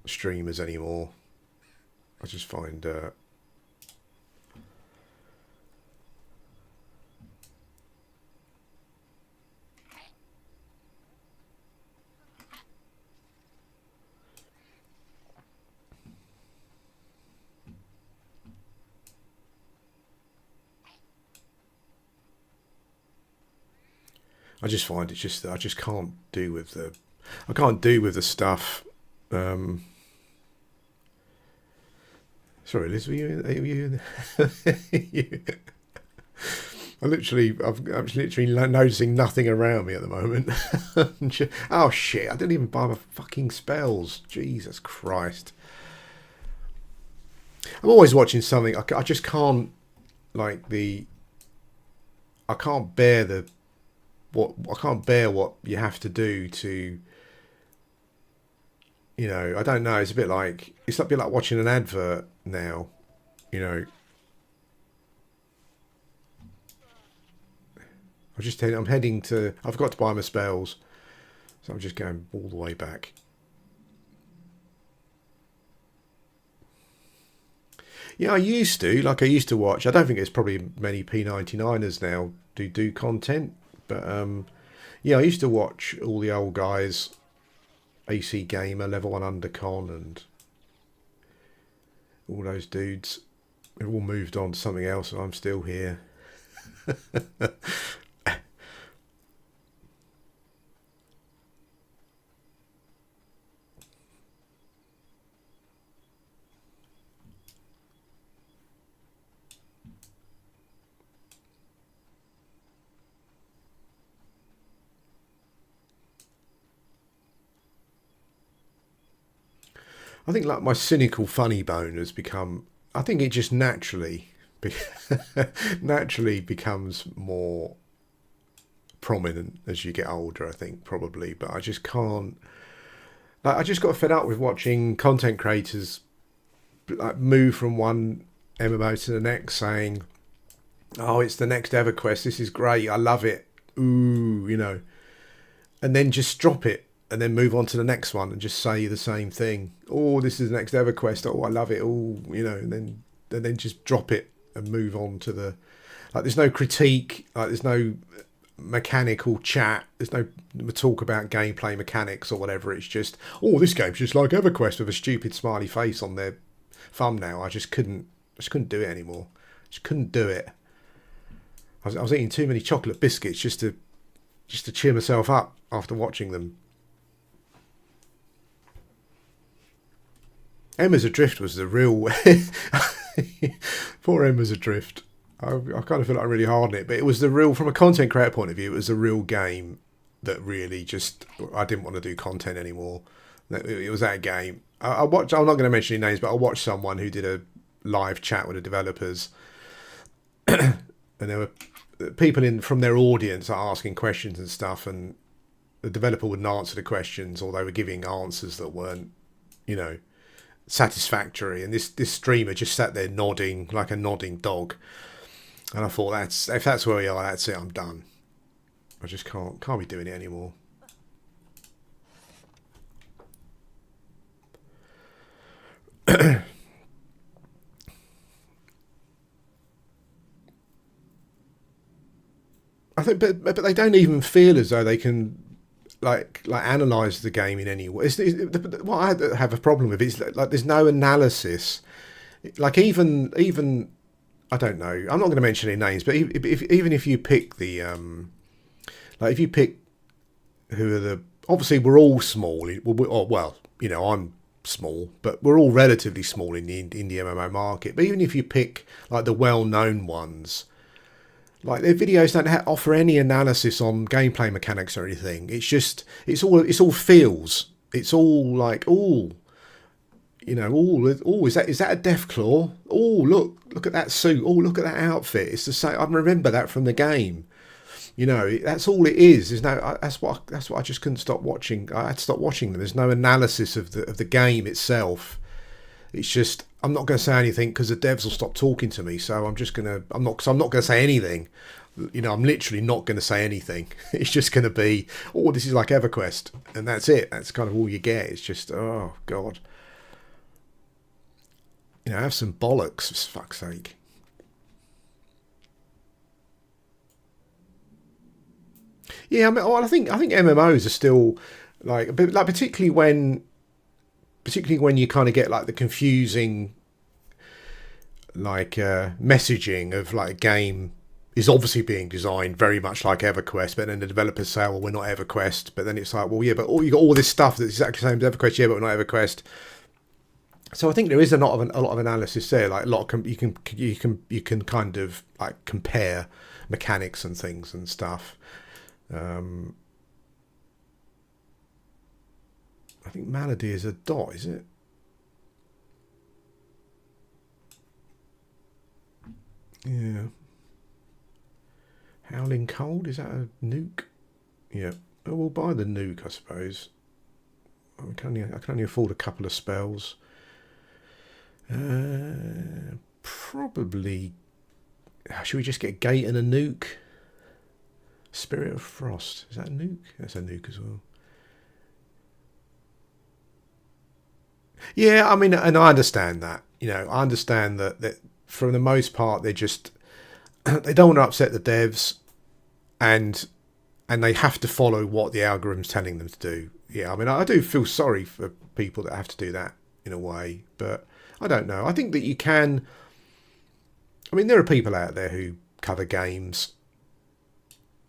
streamers anymore. I just find. I just find it's just that I just can't do with the stuff. Sorry, Liz, were you I'm literally noticing nothing around me at the moment. Oh shit! I didn't even buy my fucking spells. Jesus Christ! I'm always watching something. I just can't like the. I can't bear the I can't bear what you have to do to. I don't know. It's a bit like watching an advert now. I'm heading to. I've got to buy my spells, so I'm just going all the way back. Yeah, I used to watch. I don't think there's probably many P99ers now do content, but yeah, I used to watch all the old guys, AC Gamer, Level 1 Undercon, and all those dudes. They've all moved on to something else, and I'm still here. I think like my cynical funny bone has become. I think it just naturally becomes more prominent as you get older. I think probably, but I just can't. Like, I just got fed up with watching content creators like move from one MMO to the next, saying, "Oh, it's the next EverQuest. This is great. I love it. Ooh, you know," and then just drop it and then move on to the next one and just say the same thing. Oh, this is the next EverQuest. Oh, I love it. Oh, you know, and then just drop it and move on to the. Like, there's no critique. Like, there's no mechanical chat. There's no talk about gameplay mechanics or whatever. It's just, oh, this game's just like EverQuest with a stupid smiley face on their thumbnail. I just couldn't do it anymore. Just couldn't do it. I was eating too many chocolate biscuits just to cheer myself up after watching them. Emma's Adrift was the real. Poor Emma's Adrift. I kind of feel like I'm really hard on it, but it was the real, from a content creator point of view, it was a real game that really just, I didn't want to do content anymore. It was that game. I watched, I'm not going to mention any names, but I watched someone who did a live chat with the developers, and there were people from their audience are asking questions and stuff, and the developer wouldn't answer the questions, or they were giving answers that weren't, you know, satisfactory. And this streamer just sat there nodding like a nodding dog. And I thought, if that's where we are, that's it. I'm done. I just can't be doing it anymore. I think, but they don't even feel as though they can like analyze the game in any way. What I have a problem with is like there's no analysis. Like even I don't know. I'm not going to mention any names, but even if you pick the like if you pick who are the, obviously we're all small. Well, you know, I'm small, but we're all relatively small in the MMO market. But even if you pick like the well-known ones, like their videos don't offer any analysis on gameplay mechanics or anything. It's just it's all feels. It's all like, oh, you know, oh, is that a Deathclaw? Oh, look at that suit. Oh, look at that outfit. It's the same. I remember that from the game. You know, that's all it is. There's no. That's what I just couldn't stop watching. I had to stop watching them. There's no analysis of the game itself. It's just, I'm not going to say anything because the devs will stop talking to me. So I'm not going to say anything. You know, I'm literally not going to say anything. It's just going to be, oh, this is like EverQuest, and that's it. That's kind of all you get. It's just, oh God. You know, have some bollocks, for fuck's sake. Yeah, I mean, well, I think MMOs are still like particularly when you kind of get like the confusing like messaging of like game is obviously being designed very much like EverQuest, but then the developers say, well, we're not EverQuest, but then it's like, well, yeah, but you got all this stuff that's exactly the same as EverQuest, yeah, but we're not EverQuest. So I think there is a lot of analysis there. Like a lot of you can kind of like compare mechanics and things and stuff. I think Malady is a dot, is it? Yeah. Howling Cold, is that a nuke? Yeah. Oh, we'll buy the nuke, I suppose. I can only afford a couple of spells. Probably. Should we just get a gate and a nuke? Spirit of Frost. Is that a nuke? That's a nuke as well. Yeah, I mean, and I understand that. You know, I understand that for the most part, they're just they don't want to upset the devs, and they have to follow what the algorithm's telling them to do. Yeah, I mean, I do feel sorry for people that have to do that in a way, but I don't know. I think that you can. I mean, there are people out there who cover games,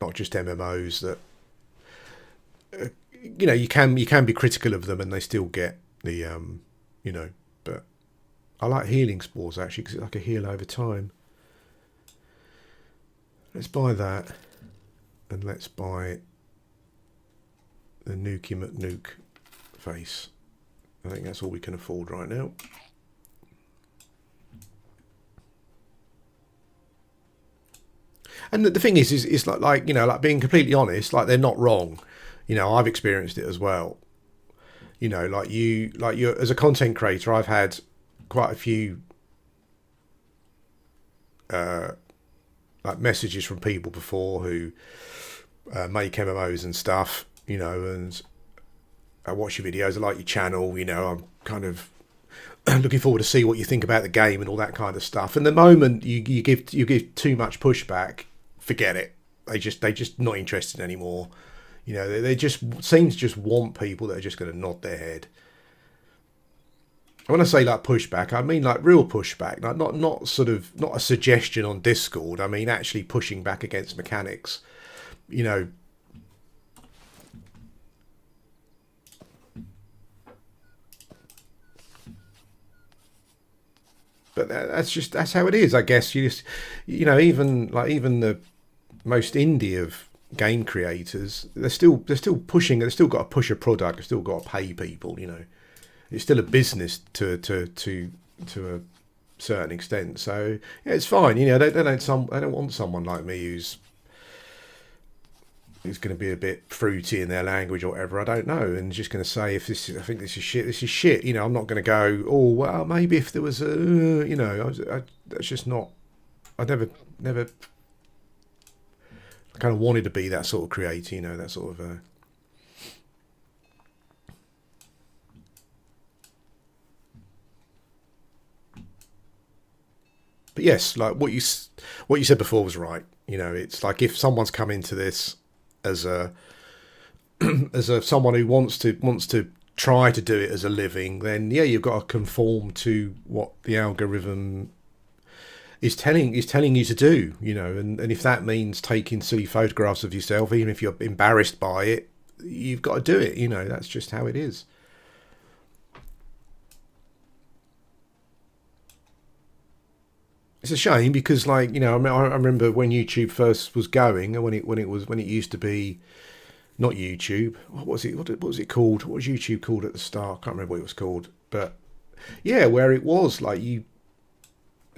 not just MMOs, that you know you can be critical of them and they still get the you know. But I like healing spores actually because it's like a heal over time. Let's buy that, and let's buy the Nukey McNuke face. I think that's all we can afford right now. And the thing is like you know, like being completely honest, like they're not wrong. You know, I've experienced it as well. You know, like you as a content creator, I've had quite a few like messages from people before who make MMOs and stuff. You know, and I watch your videos, I like your channel. You know, I'm kind of looking forward to see what you think about the game and all that kind of stuff. And the moment you give too much pushback, forget it. They just not interested anymore. You know, they just seem to just want people that are just going to nod their head. When I say like pushback, I mean like real pushback, like not sort of not a suggestion on Discord. I mean actually pushing back against mechanics. You know, but that's how it is, I guess. You know, even the most indie of game creators, they're still pushing. They've still got to push a product. They've still got to pay people. You know, it's still a business to a certain extent. So yeah, it's fine. You know, they don't want someone like me who's going to be a bit fruity in their language or whatever. I don't know, and just going to say if this, I think this is shit. This is shit. You know, I'm not going to go. Oh well, maybe if there was a, you know, that's just not. I never kind of wanted to be that sort of creator. You know, that sort of. But yes, like what you said before was right. You know, it's like if someone's come into this as a someone who wants to try to do it as a living, then yeah, you've got to conform to what the algorithm is telling you to do. You know, and if that means taking silly photographs of yourself, even if you're embarrassed by it, you've got to do it. You know, that's just how it is. It's a shame because, like, you know, I remember when YouTube first was going, and when it used to be not YouTube. What was it? What was it called? What was YouTube called at the start? I can't remember what it was called. But yeah, where it was like you.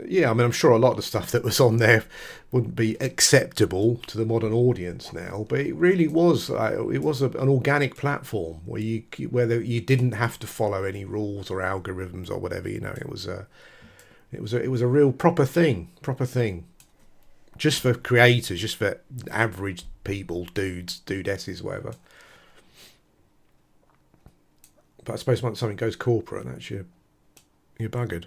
Yeah, I mean, I'm sure a lot of the stuff that was on there wouldn't be acceptable to the modern audience now, but it really was. It was an organic platform where you didn't have to follow any rules or algorithms or whatever. You know, it was a real proper thing, just for creators, just for average people, dudesses, whatever. But I suppose once something goes corporate, that's you're buggered.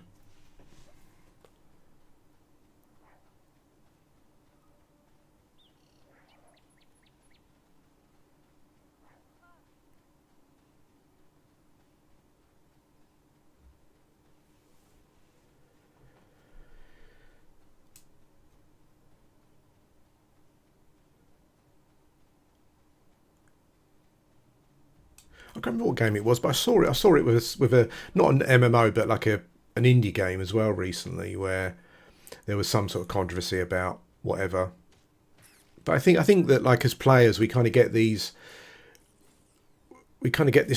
I can't remember what game it was, but I saw it. I saw it with a not an MMO, but like an indie game as well recently, where there was some sort of controversy about whatever. But I think that like as players, we kind of get this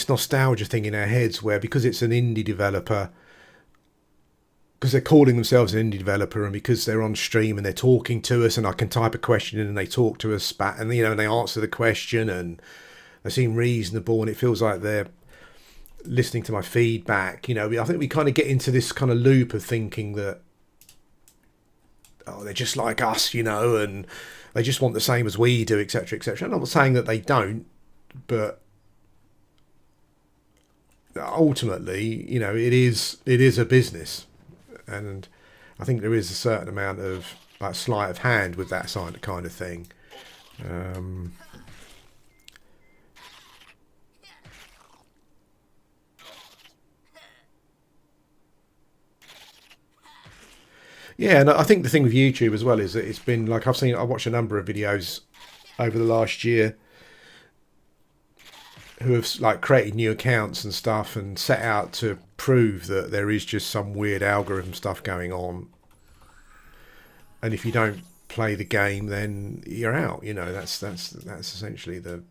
nostalgia thing in our heads where because it's an indie developer, because they're calling themselves an indie developer, and because they're on stream and they're talking to us, and I can type a question in and they talk to us back, and you know, and they answer the question and they seem reasonable, and it feels like they're listening to my feedback. You know, I think we kind of get into this kind of loop of thinking that, oh, they're just like us, you know, and they just want the same as we do, etc., etc. I'm not saying that they don't, but ultimately, you know, it is a business, and I think there is a certain amount of like sleight of hand with that kind of thing. Um, Yeah, and I think the thing with YouTube as well is that it's been like I watched a number of videos over the last year who have like created new accounts and stuff and set out to prove that there is just some weird algorithm stuff going on, and if you don't play the game, then you're out. You know, that's essentially the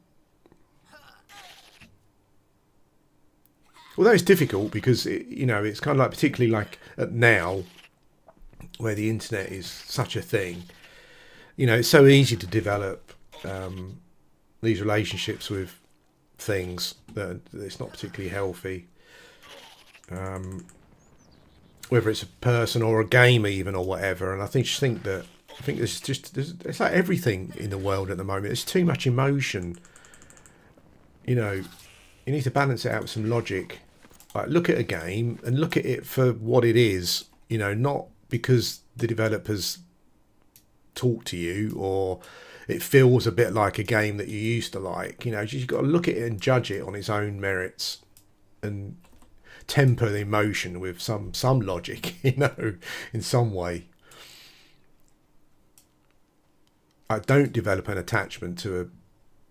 although it's difficult because it's kind of like, particularly like at now where the internet is such a thing. It's so easy to develop these relationships with things that it's not particularly healthy. Whether it's a person or a game even or whatever. And I think it's like everything in the world at the moment. There's too much emotion. You need to balance it out with some logic. Like, look at a game and look at it for what it is. Not because the developers talk to you or it feels a bit like a game that you used to like. You've got to look at it and judge it on its own merits and temper the emotion with some logic, in some way. I don't develop an attachment to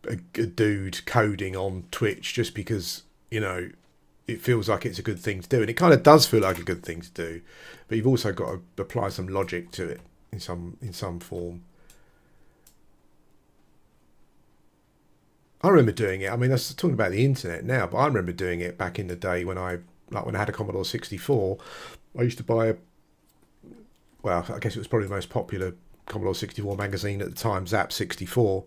a dude coding on Twitch just because it feels like it's a good thing to do, and it kind of does feel like a good thing to do, but you've also got to apply some logic to it in some form. I remember doing it. I mean, that's talking about the internet now, but I remember doing it back in the day when I had a Commodore 64. I used to buy I guess it was probably the most popular Commodore 64 magazine at the time, Zap 64.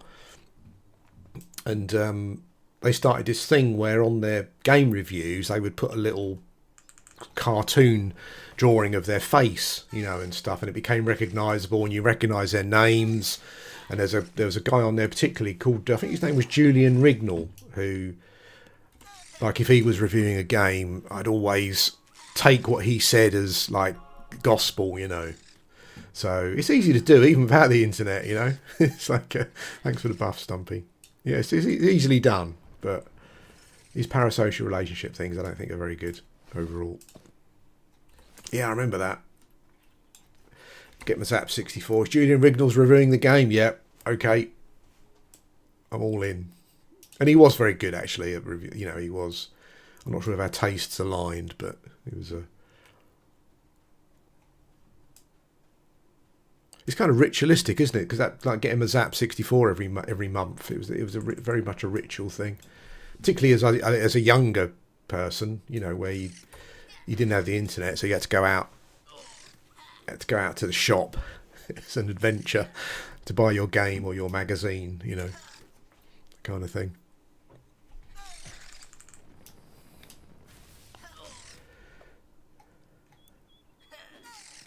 And they started this thing where on their game reviews they would put a little cartoon drawing of their face, and stuff, and it became recognisable, and you recognise their names. And there was a guy on there particularly called, I think his name was Julian Rignall, who, like, if he was reviewing a game, I'd always take what he said as like gospel, So it's easy to do even without the internet, It's like, thanks for the buff, Stumpy. Yeah, it's easily done, but these parasocial relationship things I don't think are very good overall. Yeah, I remember that. Get my Zap 64. Julian Rignall's reviewing the game. Yeah, okay. I'm all in. And he was very good, actually, at review. He was. I'm not sure if our tastes aligned, but it was a... It's kind of ritualistic, isn't it? Because that, like, getting a Zap 64 every month, it was very much a ritual thing. Particularly as a younger person, where you didn't have the internet, so you had to go out. To the shop. It's an adventure to buy your game or your magazine, kind of thing.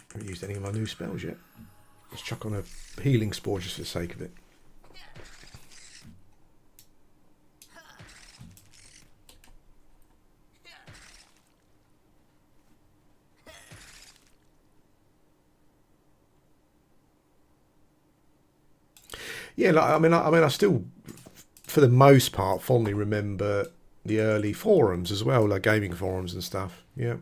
I haven't used any of my new spells yet. Let's chuck on a healing spore just for the sake of it. Yeah, I still, for the most part, fondly remember the early forums as well, like gaming forums and stuff. Yeah.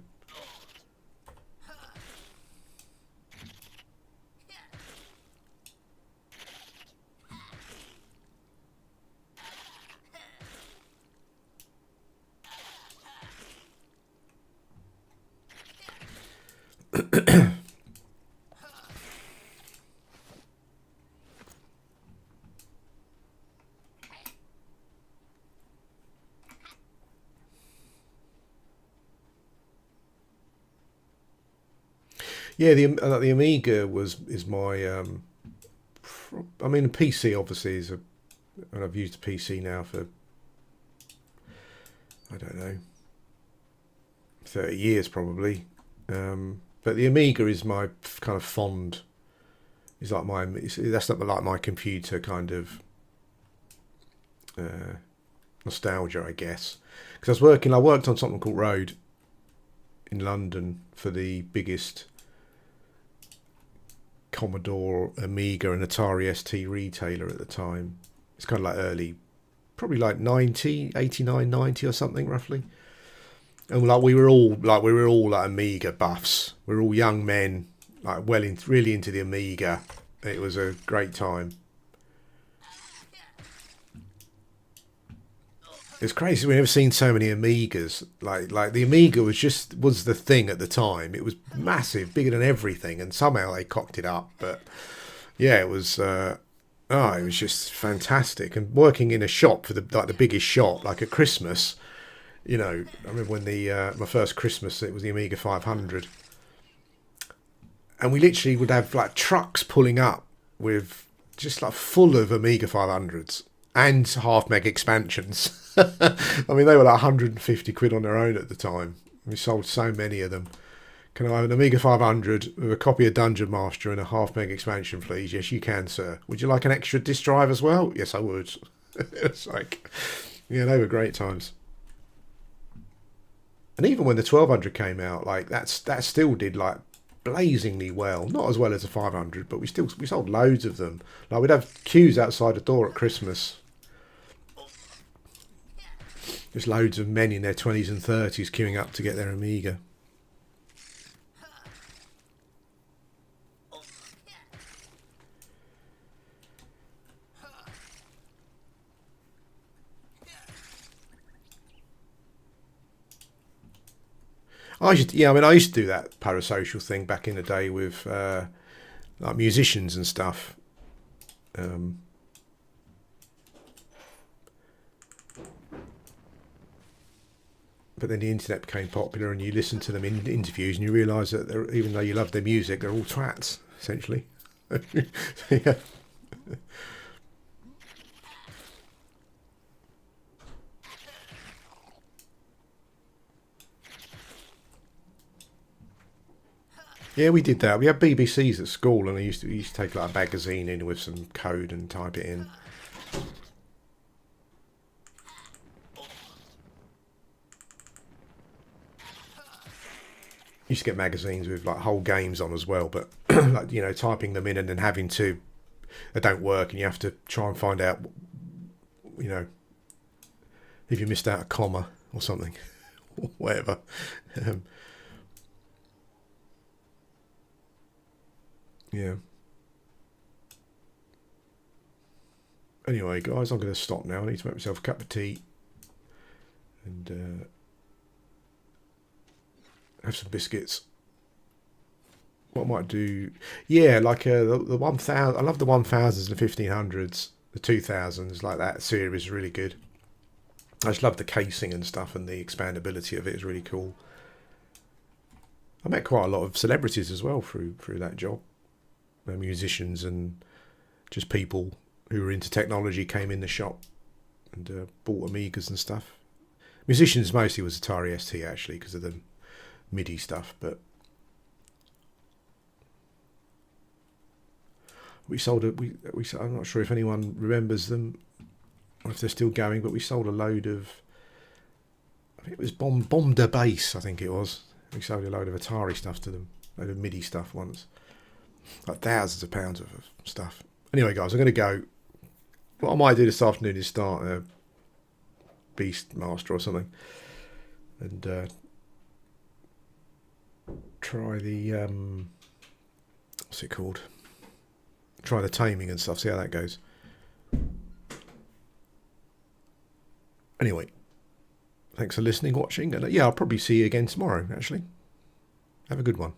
Yeah, the Amiga is my. I mean, the PC obviously is and I've used a PC now for, I don't know, 30 years probably. But the Amiga is my kind of fond. It's like that's not like my computer kind of nostalgia, I guess. Because I worked on something called Road in London for the biggest Commodore, Amiga and Atari ST retailer at the time. It's kind of like early, probably like 89, 90 or something roughly. And we were all like Amiga buffs. We were all young men, like really into the Amiga. It was a great time. It's crazy. We've never seen so many Amigas. Like the Amiga was the thing at the time. It was massive, bigger than everything, and somehow they cocked it up. But yeah, it was. It was just fantastic. And working in a shop for the biggest shop, like at Christmas, You know, I remember when my first Christmas, it was the Amiga 500, and we literally would have like trucks pulling up with just like full of Amiga 500s and half meg expansions. I mean, they were like 150 quid on their own at the time. We sold so many of them. Can I have an Amiga 500 with a copy of Dungeon Master and a half meg expansion, please? Yes, you can, sir. Would you like an extra disk drive as well? Yes, I would. It's like, yeah, they were great times. And even when the 1200 came out, like that still did like blazingly well. Not as well as the 500, but we sold loads of them. Like we'd have queues outside the door at Christmas. There's loads of men in their 20s and 30s queuing up to get their Amiga. I used to do that parasocial thing back in the day with like musicians and stuff. But then the internet became popular, and you listen to them in interviews, and you realise that even though you love their music, they're all twats, essentially. Yeah. Yeah, we did that. We had BBCs at school, and we used to take like a magazine in with some code and type it in. Used to get magazines with like whole games on as well, but like typing them in and then having to they don't work, and you have to try and find out if you missed out a comma or something, whatever. Yeah. Anyway, guys, I'm going to stop now. I need to make myself a cup of tea and have some biscuits. What I might do, yeah, like the 1000. I love the 1000s and 1500s, the 2000s, like that series is really good. I just love the casing and stuff, and the expandability of it is really cool. I met quite a lot of celebrities as well through that job. Musicians and just people who were into technology came in the shop and bought Amigas and stuff. Musicians mostly was Atari ST actually because of the MIDI stuff, but we sold I'm not sure if anyone remembers them or if they're still going, but we sold a load of, I think it was Bomb de Bass, I think it was. We sold a load of Atari stuff to them, a load of MIDI stuff once. Like thousands of pounds of stuff. Anyway, guys, I'm going to go. What I might do this afternoon is start a Beastmaster or something, and try the what's it called? Try the taming and stuff. See how that goes. Anyway, thanks for listening, watching, and yeah, I'll probably see you again tomorrow. Actually, have a good one.